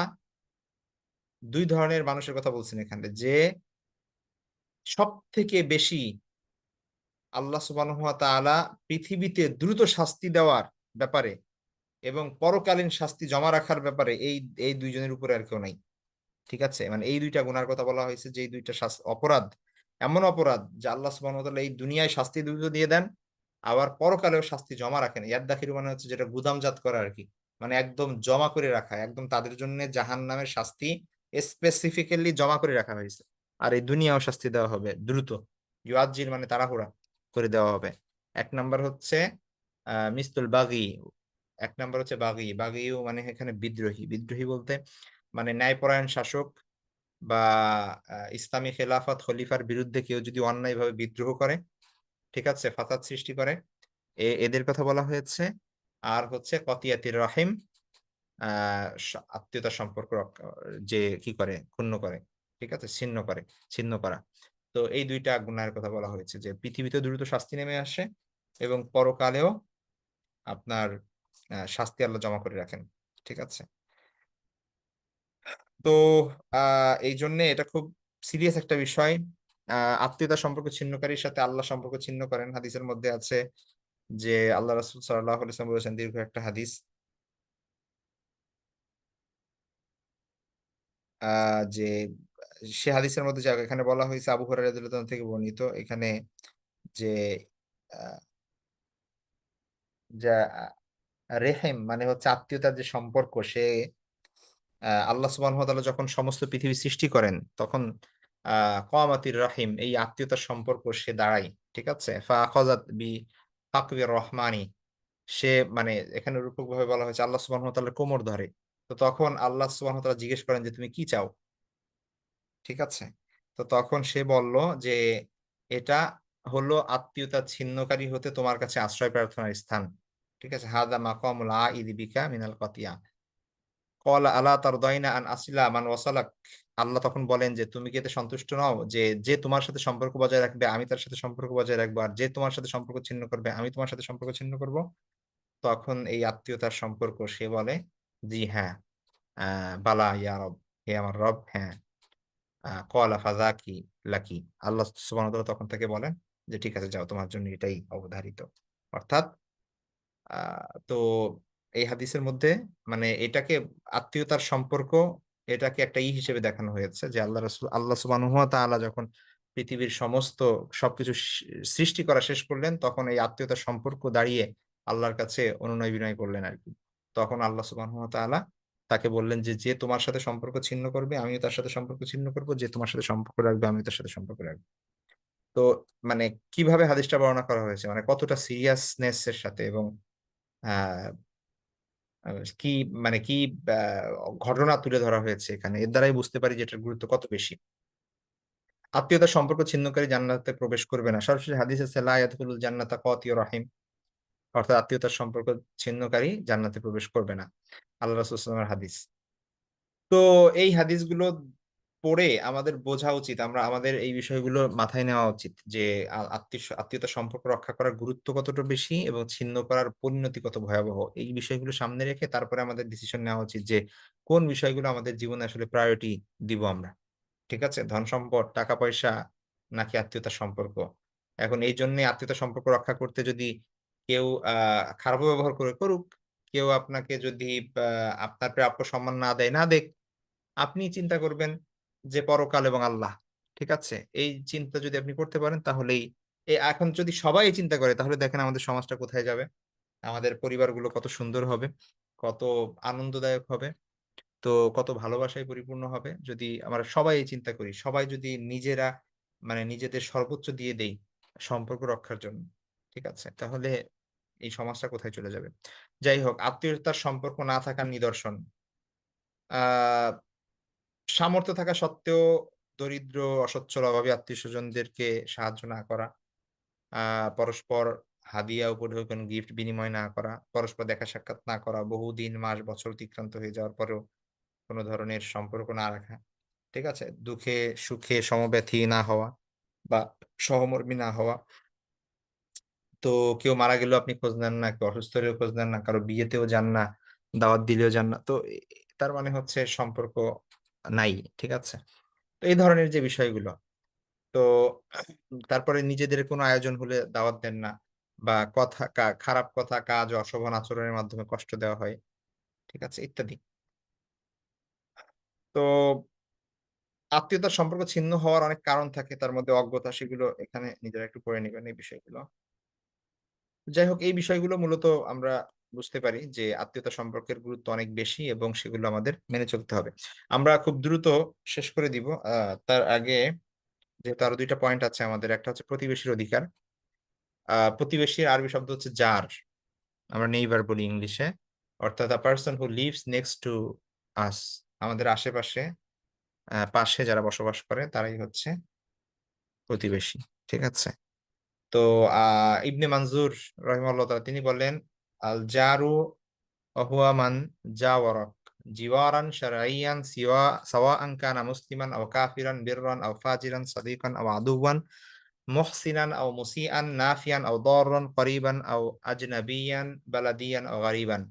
দুই ধরনের মানুষের কথা বলছেন এখানে, যে সবথেকে বেশি আল্লাহ সুবহানাহু ওয়া তাআলা পৃথিবীতে দ্রুত শাস্তি দেওয়ার ব্যাপারে এবং পরকালীন শাস্তি জমা রাখার ব্যাপারে এই ২ জনের উপরে আর কেউ নাই। ঠিক আছে? মানে এই ২ টা গুনার কথা বলা হয়েছে যে এই ২ টা অপরাধ, এমন অপরাধ যে আল্লাহ সুবহানাহু ওয়া তাআলা এই দুনিয়ায় শাস্তি দ্রুত দিয়ে দেন, আবার পরকালেও শাস্তি জমা রাখেন। ইয়াদ্দাখিরু মানে হচ্ছে যেটা গুদামজাত করা আরকি। মানে একদম জমা করে রাখা। একদম তাদের জন্য জাহান্নামের শাস্তি স্পেসিফিক্যালি জমা করে রাখা হয়েছে। আর এই দুনিয়াও শাস্তি দেওয়া হবে দ্রুত। ইউআজ্জিল মানে তাড়াহুড়া করে দেওয়া হবে। ১ নাম্বার হচ্ছে মিসলুল বাগি। ১ নাম্বার হচ্ছে বাগি। বাগিও মানে এখানে বিদ্রোহী। বিদ্রোহী বলতে মানে ন্যায়পরায়ণ শাসক বা ইসলামী খেলাফত খলিফার বিরুদ্ধে কেউ যদি অন্যায়ভাবে বিদ্রোহ করে, ঠিক আছে? ফাসাদ সৃষ্টি করে, এদের কথা বলা হয়েছে। আর হচ্ছে কতিয়াতির রহিম, আত্মীয়তার সম্পর্ক যে কি করে ক্ষুণ্ণ করে, ঠিক আছে? ছিন্ন করা। তো এই ২ টা গুনাহের কথা বলা হয়েছে যে পৃথিবীতে দ্রুত শাস্তি নেমে আসে এবং পরকালেও আপনার শাস্তি আল্লাহ জমা করে রাখেন। ঠিক আছে? তো এই জন্যে এটা খুব সিরিয়াস একটা বিষয়। আ আত্মীয়তার সম্পর্ক ছিন্নকারীর সাথে আল্লাহ সম্পর্ক ছিন্ন করেন। হাদিসের মধ্যে আছে যে আল্লাহ রাসূল সাল্লাল্লাহু আলাইহি ওয়াসাল্লাম বলেছেন, দীর্ঘ একটা হাদিস, আ যে সে হাদিসের মধ্যে যা এখানে বলা হয়েছে আবু হুরায়রা রাদিয়াল্লাহু আনহু থেকে বর্ণিত এখানে যে আ যা রেহেম মানে হচ্ছে আত্মীয়তার যে সম্পর্ক, সে আল্লাহ সুবহানাহু ওয়া তাআলা যখন সমস্ত পৃথিবী সৃষ্টি করেন তখন আ কামাতির রাহিম এই আত্মীয়তার সম্পর্ক সে দাঁড়ায়। ঠিক আছে? ফাআখাযাত হাকবির রহমানি, সে মানে এখানে রূপকভাবে বলা হয়েছে আল্লাহ সুবহানাহু ওয়া তাআলার কোমর ধরে। তো তখন আল্লাহ সুবহানাহু ওয়া তাআলা জিজ্ঞেস করেন যে তুমি কি চাও? ঠিক আছে? তো তখন সে বলল যে এটা হলো আত্মীয়তা ছিন্নকারী হতে তোমার কাছে আশ্রয় প্রার্থনার স্থান। ঠিক আছে? হাদা মাকামুল আইদি বিকা মিনাল কাতিয়া। ক্বালা আলা তারদাইনা আন আসিলা মান ওয়াসালাক। আল্লাহ তখন বলেন যে, "তুমি কি এতে সন্তুষ্ট নও যে, যে তোমার সাথে সম্পর্ক বজায় রাখবে, আমি তার সাথে সম্পর্ক বজায় রাখবো। আর যে তোমার সাথে সম্পর্ক ছিন্ন করবে, আমি তোমার সাথে সম্পর্ক ছিন্ন করব?" তখন এই আত্মীয়তার সম্পর্ক সে বলে, "জি হ্যাঁ, আ বালা ইয়া রব, হে আমার রব, হ্যাঁ।" ক্বালা ফাযাকি লাকি। আল্লাহ সুবহানাহু ওয়া তাআলা তখন তাকে বলেন যে, "ঠিক আছে, যাও, তোমার জন্য এটাই অবধারিত।" অর্থাৎ আ তো এই হাদিসের মধ্যে মানে এটাকে আত্মীয়তার সম্পর্ক, এটাকে একটা হিসেবে দেখানো হয়েছে যে আল্লাহ সুবহানাহু ওয়া তাআলা যখন পৃথিবীর সমস্ত সবকিছু সৃষ্টি করা শেষ করলেন, তখন এই আত্মীয়তার সম্পর্ক দাঁড়িয়ে আল্লাহর কাছে অনুনয় বিনয় করলেন আরকি। তখন আল্লাহ সুবহানাহু ওয়া তাআলা তাকে বললেন যে, "যে তোমার সাথে সম্পর্ক ছিন্ন করবে, আমিও তার সাথে সম্পর্ক ছিন্ন করব। যে তোমার সাথে সম্পর্ক রাখবে, আমিও তার সাথে সম্পর্ক রাখব।" তো মানে কিভাবে হাদিসটা বর্ণনা করা হয়েছে? মানে কতটা সিরিয়াসনেস এর সাথে এবং আ আ কি মানে কি ব্যা ঘটনা তুলে ধরা হয়েছে এখানে। এর দ্বারাই বুঝতে পারি যে এটার গুরুত্ব কত বেশি। আত্মীয়তার সম্পর্ক ছিন্নকারী জান্নাতে প্রবেশ করবে না। সরাসরি হাদিস আছে লা ইয়াদখুলুল জান্নাতা কাতিয়ুর রাহিম। অর্থাৎ আত্মীয়তার সম্পর্ক ছিন্নকারী জান্নাতে প্রবেশ করবে না। আল্লাহ রাসূল সাল্লাল্লাহু আলাইহি ওয়াসাল্লামের হাদিস। তো এই হাদিসগুলো পড়ে আমাদের বোঝা উচিত, আমরা আমাদের এই বিষয়গুলো মাথায় নেওয়া উচিত যে আত্মীয়তার সম্পর্ক রক্ষা করার গুরুত্ব কতটা বেশি এবং ছিন্ন করার পরিণতি কত ভয়াবহ। এই বিষয়গুলো সামনে রেখে তারপরে আমাদের ডিসিশন নেওয়া উচিত যে কোন বিষয়গুলো আমাদের জীবনে আসলে প্রায়োরিটি দিব আমরা। ঠিক আছে? ধন-সম্পদ, টাকা-পয়সা নাকি আত্মীয়তার সম্পর্ক। এখন এইজন্যে আত্মীয়তার সম্পর্ক রক্ষা করতে যদি কেউ খারাপ ব্যবহার করে করুক, কেউ আপনাকে যদি আ আপনার প্রাপ্য সম্মান না দেয়, না দেক। আপনি চিন্তা করবেন যে পরকাল এবং আল্লাহ। ঠিক আছে? এই চিন্তা যদি আপনি করতে পারেন তাহলেই এখন যদি সবাই এই চিন্তা করে তাহলে দেখেন আমাদের সমাজটা কোথায় যাবে। আমাদের পরিবারগুলো কত সুন্দর হবে, কত আনন্দদায়ক হবে। তো কত ভালোবাসায় পরিপূর্ণ হবে যদি আমরা সবাই এই চিন্তা করি। সবাই যদি নিজেরা মানে নিজেদের সর্বোচ্চ দিয়ে দেই সম্পর্ক রক্ষার জন্য। ঠিক আছে, তাহলে এই সমাজটা কোথায় চলে যাবে? যাই হোক, আত্মীয়তার সম্পর্ক না থাকার নিদর্শন, আহ সামর্থ্য থাকা সত্ত্বেও দরিদ্র, অসচ্ছল, অভাবী আত্মীয়-স্বজনদেরকে সাহায্য না করা, পরস্পর হাদিয়া, উপঢৌকন, গিফট বিনিময় না করা, পরস্পর দেখা সাক্ষাৎ না করা, বহুদিন, মাস, বছর অতিক্রান্ত হয়ে যাওয়ার পরেও কোন ধরনের সম্পর্ক না রাখা। ঠিক আছে? দুঃখে সুখে সমব্যথী না হওয়া বা সহমর্মী না হওয়া। তো কেউ মারা গেলেও আপনি খোঁজ নেন না, কেউ অসুস্থ হলেও খোঁজ নেন না, কারো বিয়েতেও যান না, দাওয়াত দিলেও যান না। তো তার মানে হচ্ছে সম্পর্ক নাই। ঠিক আছে? তো এই ধরনের যে বিষয়গুলো। তো তারপরে নিজেদের কোনো আয়োজন হলে দাওয়াত দেন না বা খারাপ কথা, কাজ, অশোভন আচরণের মাধ্যমে কষ্ট দেওয়া হয়। ঠিক আছে? ইত্যাদি। তো আত্মীয়তার সম্পর্ক ছিন্ন হওয়ার অনেক কারণ থাকে। তার মধ্যে অজ্ঞতা, সেগুলো এখানে নিজেরা একটু পড়ে নিবেন এই বিষয়গুলো। যাই হোক, এই বিষয়গুলো মূলত আমরা বুঝতে পারি যে আত্মীয়তা সম্পর্কের গুরুত্ব অনেক বেশি এবং সেগুলো আমাদের মেনে চলতে হবে। আমরা খুব দ্রুত শেষ করে দিব। তার আগে যেহেতু আরো ২ টা পয়েন্ট আছে আমাদের। একটা হচ্ছে প্রতিবেশীর অধিকার। প্রতিবেশীর আরবি শব্দ হচ্ছে জার। আমরা নেইবার বলি ইংলিশে। অর্থাৎ a person who lives next to us, আমাদের আশেপাশে পাশে যারা বসবাস করে তারাই হচ্ছে প্রতিবেশী। ঠিক আছে? তো ইবনে মানজুর রাহিমাহুল্লাহ তাআলা তিনি বললেন, আল জারু ওয়া মান জাওয়ারাক জিওয়ারান শারঈয়ান সাওয়াআন কানা মুসলিমান আও কাফিরান বিররান আও ফাজিরান সাদিকান আও আদুওয়ান মুহসিনান আও মুসিআন নাফিয়ান আও দাররান করিবান আও আজনাবিয়ান বালাদিয়ান আও গারিবান।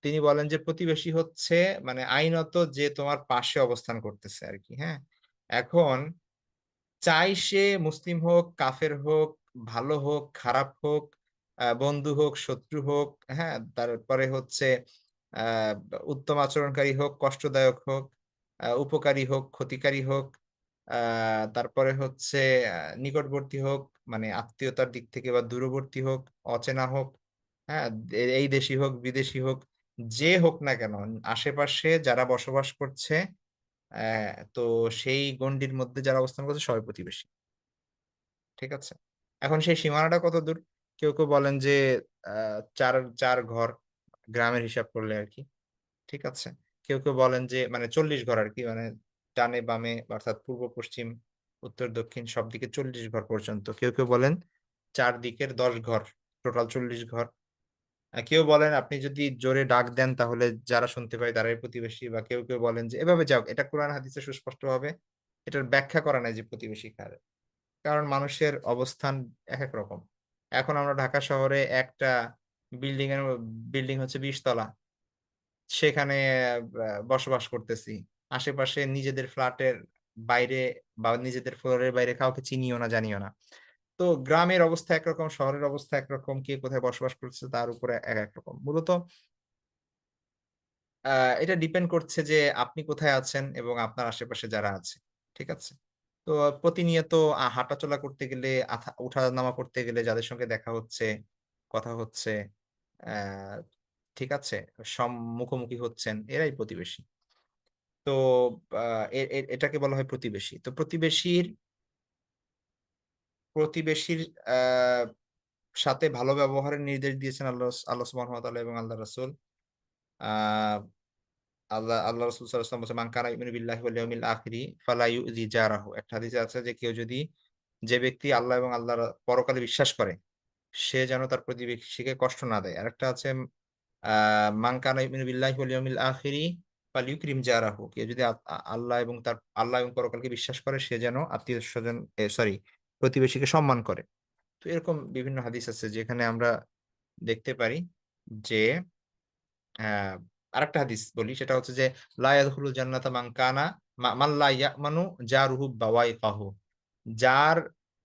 তিনি বলেন যে প্রতিবেশী হচ্ছে মানে আইনত যে তোমার পাশে অবস্থান করতেছে আরকি, হ্যাঁ? এখন চাই সে মুসলিম হোক, কাফের হোক, ভালো হোক, খারাপ হোক, বন্ধু হোক, শত্রু হোক, হ্যাঁ? তারপরে হচ্ছে আ উত্তম আচরণকারী হোক, কষ্টদায়ক হোক, উপকারী হোক, ক্ষতিকারী হোক, আ তারপরে হচ্ছে নিকটবর্তী হোক, মানে আত্মীয়তার দিক থেকে বা দূরবর্তী হোক, অচেনা হোক, হ্যাঁ? এই দেশী হোক, বিদেশী হোক, যে হোক না কেন, আশেপাশে যারা বসবাস করছে তো সেই গণ্ডির মধ্যে যারা অবস্থান করছে সবাই প্রতিবেশী। ঠিক আছে? এখন সেই সীমানাটা কতদূর? কেউ বলেন যে আ ৪ ঘর গ্রামের হিসাব করলে আরকি। ঠিক আছে? কেউ বলেন যে মানে ৪০ ঘর আরকি, মানে ডানে বামে অর্থাৎ পূর্ব পশ্চিম, উত্তর দক্ষিণ সব দিকে ৪০ ঘর পর্যন্ত। কেউ বলেন ৪ দিকের ১০ ঘর, টোটাল ৪০ ঘর। কেউ বলেন আপনি যদি জোরে ডাক দেন তাহলে যারা শুনতে পায় তারাই প্রতিবেশী, বা কেউ বলেন যে এভাবে যাক, এটা কোরআন হাদিসে সুস্পষ্টভাবে এটার ব্যাখ্যা করা নাই যে প্রতিবেশী কারা। কারণ মানুষের অবস্থান একেক রকম। এখন আমরা ঢাকা শহরে একটা বিল্ডিং এর বিল্ডিং হচ্ছে ২০ তলা। সেখানে বসবাস করতেছি। আশেপাশে নিজেদের ফ্ল্যাটের বাইরে বা নিজেদের ফ্লোরের বাইরে কাউকে চিনিও না, জানিও না। তো গ্রামের অবস্থা একরকম, শহরের অবস্থা একরকম। কে কোথায় বসবাস করছে তার উপরে একেক রকম। মূলত আ এটা ডিপেন্ড করছে যে আপনি কোথায় আছেন এবং আপনার আশেপাশে যারা আছে। ঠিক আছে? তো প্রতিনিয়ত হাঁটাচলা করতে গেলে, উঠা-নামা করতে গেলে যাদের সঙ্গে দেখা হচ্ছে, কথা হচ্ছে, অ্যা ঠিক আছে? মুখোমুখি হচ্ছেন, এরাই প্রতিবেশী। তো আ এ এ এটাকে বলা হয় প্রতিবেশী। তো প্রতিবেশীর অ্যা সাথে ভালো ব্যবহারের নির্দেশ দিয়েছেন আল্লাহ সুবহানাহু ওয়া তাআলা এবং আল্লাহর রাসূল। আ আল্লাহ রাসূল সাল্লাল্লাহু আলাইহি ওয়াসাল্লাম বলছেন, "মান কানা ইউমিনু বিল্লাহি ওয়াল ইয়াউমিল আখিরি ফালা ইউযি জারাহু।" একটা হাদিসে আছে যে কেউ যদি, যে ব্যক্তি আল্লাহ এবং আল্লাহর পরকালে বিশ্বাস করে, সে যেন তার প্রতিবেশীকে কষ্ট না দেয়। আরেকটা আছে আ মান কানা ইউমিনু বিল্লাহি ওয়াল ইয়াউমিল আখিরি ফালইউকরিম জারাহু। কেউ যদি আল্লাহ এবং পরকালকে বিশ্বাস করে, সে যেন আত্মীয়স্বজন সরি, প্রতিবেশীকে সম্মান করে। তো এরকম বিভিন্ন হাদিস আছে যেখানে আমরা দেখতে পারি যে হ্যাঁ, আরেকটা হাদিস বলি, সেটা হচ্ছে যে, লা ইয়াদখুলুল জান্নাতা মান কানা মান লা ইয়ামানু জারুহু বাওয়াইকাহু। যার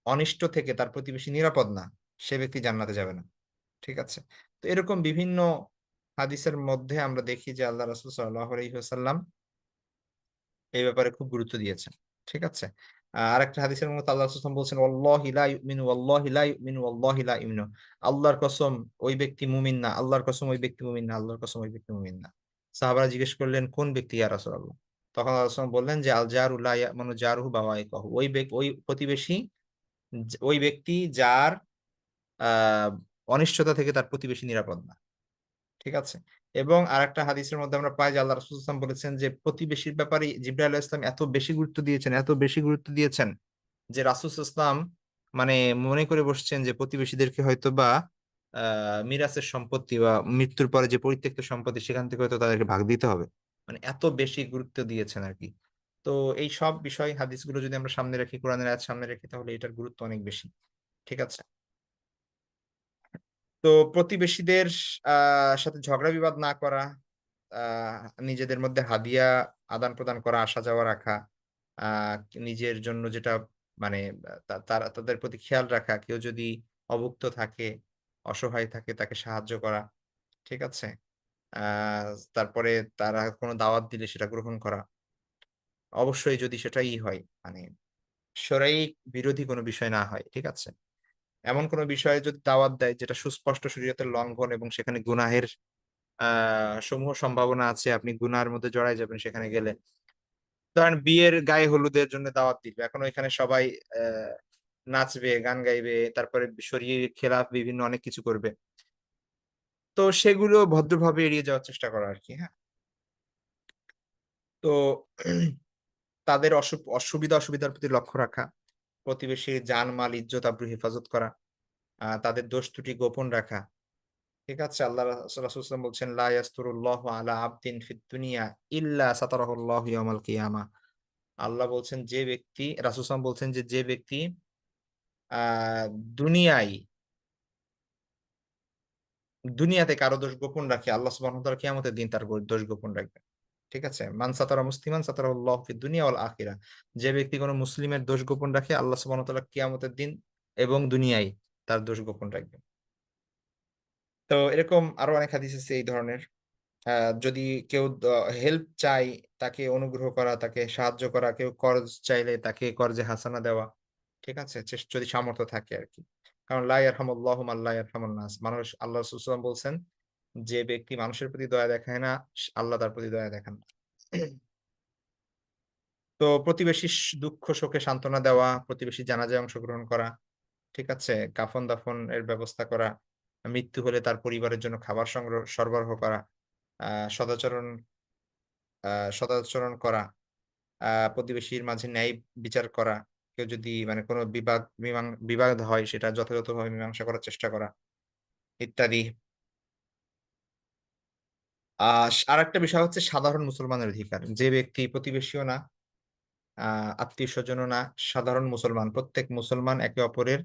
অনিষ্ট থেকে তার প্রতিবেশী নিরাপদ না, সে ব্যক্তি জান্নাতে যাবে না। ঠিক আছে? তো এরকম বিভিন্ন হাদিসের মধ্যে আমরা দেখি যে আল্লাহ রাসূল সাল্লাল্লাহু আলাইহি ওয়াসাল্লাম এই ব্যাপারে খুব গুরুত্ব দিয়েছেন। ঠিক আছে? আরেকটা হাদিসের মধ্যে আল্লাহ রাসূল বলছেন, "ওয়াল্লাহি লা ইউমিনু, ওয়াল্লাহি লা ইউমিনু, ওয়াল্লাহি লা ইউমিনু।" আল্লাহর কসম ওই ব্যক্তি মুমিন না, আল্লাহর কসম ওই ব্যক্তি মুমিন না, আল্লাহর কসম ওই ব্যক্তি মুমিন না। সাহাবারা জিজ্ঞেস করলেন, "কোন ব্যক্তি ইয়া রাসূলুল্লাহ?" তখন আল্লাহ রাসূল বললেন যে, "আল জারু লা ইয়ামানু জারুহু বাওয়াইকাহু।" ওই প্রতিবেশী ওই ব্যক্তি যার আহ অনিশ্চয়তা থেকে তার প্রতিবেশী নিরাপদ না। ঠিক আছে। এবং আরেকটা হাদিসের মধ্যে আমরা পাই যে আল্লাহ রাসূল সাল্লাল্লাহু আলাইহি ওয়াসাল্লাম বলেছেন যে প্রতিবেশীর ব্যাপারে জিবরাইল আলাইহিস সালাম এত বেশি গুরুত্ব দিয়েছেন, এত বেশি গুরুত্ব দিয়েছেন যে রাসূল সাল্লাল্লাহু আলাইহি ওয়াসাল্লাম মানে মনে করে বসছেন যে প্রতিবেশীদেরকে হয়তো বা মিরাসের সম্পত্তি বা মৃত্যুর পরে যে পরিত্যক্ত সম্পত্তি সেখান থেকে হয়তো তাদেরকে ভাগ দিতে হবে। মানে এত বেশি গুরুত্ব দিয়েছেন আর কি। তো এই সব বিষয় হাদিসগুলো যদি আমরা সামনে রাখি, কোরআনের আয়াত সামনে রাখি, তাহলে এটার গুরুত্ব অনেক বেশি। ঠিক আছে। তো প্রতিবেশীদের সাথে ঝগড়া বিবাদ না করা, আহ নিজেদের মধ্যে হাদিয়া আদান প্রদান করা, আসা যাওয়া রাখা, আহ নিজের জন্য যেটা মানে তারা তাদের প্রতি খেয়াল রাখা, কেউ যদি অভুক্ত থাকে, অসহায় থাকে তাকে সাহায্য করা। ঠিক আছে। তারপরে তারা কোনো দাওয়াত দিলে সেটা গ্রহণ করা, অবশ্যই যদি সেটাই হয় মানে শরীয়ত বিরোধী কোনো বিষয় না হয়। ঠিক আছে। এমন কোনো বিষয়ে যদি দাওয়াত দেয় যেটা সুস্পষ্ট শরীয়তের লঙ্ঘন এবং সেখানে গুনাহের সমূহ সম্ভাবনা আছে, আপনি গুনার মধ্যে জড়ায় যাবেন সেখানে গেলে। ধরেন বিয়ের গায়ে হলুদের জন্য দাওয়াত দিবে, এখন ওইখানে সবাই নাচবে, গান গাইবে, তারপরে শরীর খেলাফ বিভিন্ন অনেক কিছু করবে। তো সেগুলো ভদ্রভাবে এড়িয়ে যাওয়ার চেষ্টা করা আর কি। হ্যাঁ। তো তাদের অসুবিধা অসুবিধার প্রতি লক্ষ্য রাখা, প্রতিবেশীর জানমাল ইজ্জত আব্রু হেফাজত করা, তাদের দোষ ত্রুটি গোপন রাখা। ঠিক আছে। আল্লাহ রাসূল সাল্লাল্লাহু আলাইহি ওয়াসাল্লাম বলছেন, লা ইয়াসতুরুল্লাহু আলা আবদিন ফিদ দুনিয়া ইল্লা সাতারাহুল্লাহু ইয়াওমাল কিয়ামা। আল্লাহ বলছেন যে ব্যক্তি, রাসূল সাল্লাল্লাহু আলাইহি ওয়াসাল্লাম বলছেন যে যে ব্যক্তি দুনিয়ায় দুনিয়াতে কারো দোষ গোপন রাখে, আল্লাহ সুবহানাহু ওয়া তাআলা কিয়ামতের দিন তার দোষ গোপন রাখবে। ঠিক আছে। মান সাতারা মুসলিমান সাতারাহুল্লাহু ফিদ দুনিয়া ওয়াল আখিরাহ। যে ব্যক্তি কোনো মুসলিমের দোষ গোপন রাখে, আল্লাহ সুবহানাহু ওয়া তাআলা কিয়ামতের দিন এবং দুনিয়ায় তার দোষ গোপন রাখবে। তো এরকম আরো অনেক হাদিস আছে এই ধরনের। যদি কেউ হেল্প চায় তাকে অনুগ্রহ করা, তাকে সাহায্য করা, কেউ কর্জ চাইলে তাকে কর্জে হাসানা দেওয়া। ঠিক আছে? যদি সামর্থ্য থাকে আরকি। কারণ লা ইয়ারহামুল্লাহু মান লা ইয়ারহামুন নাস। মানুষ আল্লাহ রাসূল সাল্লাল্লাহু আলাইহি ওয়াসাল্লাম বলছেন যে ব্যক্তি মানুষের প্রতি দয়া দেখায় না, আল্লাহ তার প্রতি দয়া দেখান না। তো প্রতিবেশীর দুঃখ শোকে সান্ত্বনা দেওয়া, প্রতিবেশীর জানাজায় অংশগ্রহণ করা, ঠিক আছে? কাফন-দাফন এর ব্যবস্থা করা, মৃত্যু হলে তার পরিবারের জন্য খাবার সরবরাহ করা, আ সদাচরণ সদাচরণ করা, প্রতিবেশীর মাঝে ন্যায় বিচার করা। কেউ যদি মানে কোনো বিবাদ হয় সেটা যথাযথভাবে মীমাংসা করার চেষ্টা করা ইত্যাদি। আরেকটা বিষয় হচ্ছে সাধারণ মুসলমানের অধিকার। যে ব্যক্তি প্রতিবেশীও না, আ আত্মীয়স্বজনও না, সাধারণ মুসলমান। প্রত্যেক মুসলমান একে অপরের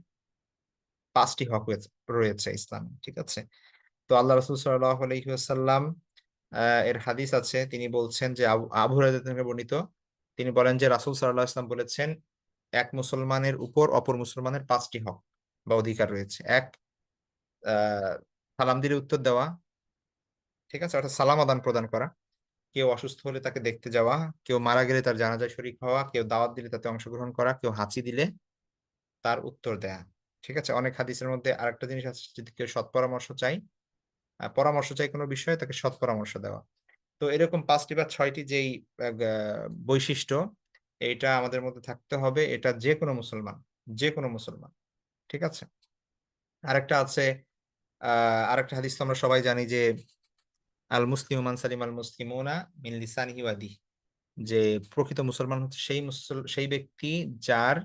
৫ টি হক রয়েছে ইসলামে। ঠিক আছে? তো আল্লাহ রাসূল সাল্লাল্লাহু আলাইহি ওয়াসাল্লাম এর হাদিস আছে। তিনি বলছেন যে আবু হুরায়রা থেকে বর্ণিত। তিনি বলেন যে রাসূল সাল্লাল্লাহু আলাইহি ওয়াসাল্লাম বলেছেন, এক মুসলমানের উপর অপর মুসলমানের ৫ টি হক বা অধিকার রয়েছে। ১ আ সালাম দিলে উত্তর দেওয়া। ঠিক আছে? অর্থাৎ সালাম আদান-প্রদান করা। কেউ অসুস্থ হলে তাকে দেখতে যাওয়া, কেউ মারা গেলে তার জানাজায় শরীক হওয়া, কেউ দাওয়াত দিলে তাতে অংশগ্রহণ করা, কেউ হাঁচি দিলে তার উত্তর দেয়া। ঠিক আছে? অনেক হাদিসের মধ্যে আরেকটা জিনিস আছে, যদি কেউ সৎ পরামর্শ চায়, পরামর্শ চাই কোনো বিষয়ে তাকে সৎ পরামর্শ দেওয়া। তো এরকম ৫ টি বা ৬ টি যেই আ গা বৈশিষ্ট্য, এইটা আমাদের মধ্যে থাকতে হবে। এটা যেকোনো মুসলমান, যেকোনো মুসলমান। ঠিক আছে? আরেকটা আছে, আ আরেকটা হাদিস তো আমরা সবাই জানি যে আল মুসলিমু মান সালিমাল মুসলিমুনা মিন লিসানিহি ওয়া ইয়াদিহি। যে প্রকৃত মুসলমান হচ্ছে সেই ব্যক্তি যার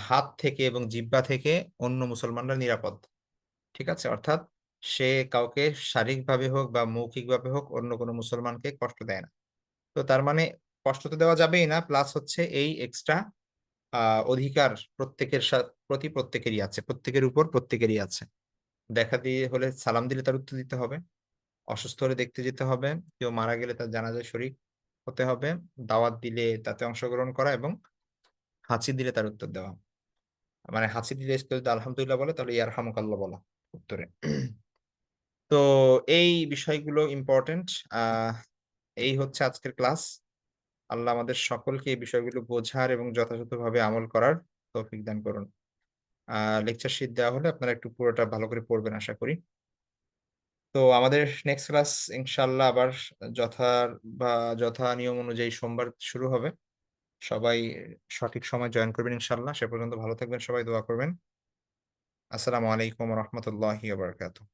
হাত থেকে এবং জিহ্বা থেকে অন্য মুসলমানরা নিরাপদ। ঠিক আছে? অর্থাৎ সে কাউকে শারীরিকভাবে হোক বা মৌখিকভাবে হোক অন্য কোনো মুসলমানকে কষ্ট দেয় না। তো তার মানে কষ্ট তো দেওয়া যাবেই না। প্লাস হচ্ছে এই এক্সট্রা আ অধিকার প্রত্যেকের প্রতি প্রত্যেকেরই আছে। প্রত্যেকের উপর প্রত্যেকেরই আছে। দেখা দিয়ে হলে সালাম দিলে তার উত্তর দিতে হবে। অসুস্থ হলে দেখতে যেতে হবে। কেউ মারা গেলে তার জানাজায় শরীক হতে হবে। দাওয়াত দিলে তাতে অংশগ্রহণ করা এবং হাঁচি দিলে তার উত্তর দেওয়া। মানে হাঁচি দিলে কেউ যদি আলহামদুলিল্লাহ বলে তাহলে ইয়ারহামুকাল্লাহ বলা উত্তরে। তো এই বিষয়গুলো ইম্পোর্টেন্ট। আহ এই হচ্ছে আজকের ক্লাস। আল্লাহ আমাদের সকলকে এই বিষয়গুলো বোঝার এবং যথাযথভাবে আমল করার তৌফিক দান করুন। লেকচার শীট দেওয়া হলে আপনারা একটু পুরোটা ভালো করে পড়বেন আশা করি। তো আমাদের নেক্সট ক্লাস ইনশাআল্লাহ আবার যথা বা যথা নিয়ম অনুযায়ী সোমবার শুরু হবে। সবাই সঠিক সময় জয়েন করবেন ইনশাআল্লাহ। সে পর্যন্ত ভালো থাকবেন সবাই, দোয়া করবেন। আসসালামু আলাইকুম রহমতুল্লাহি ওয়া বারাকাতুহু।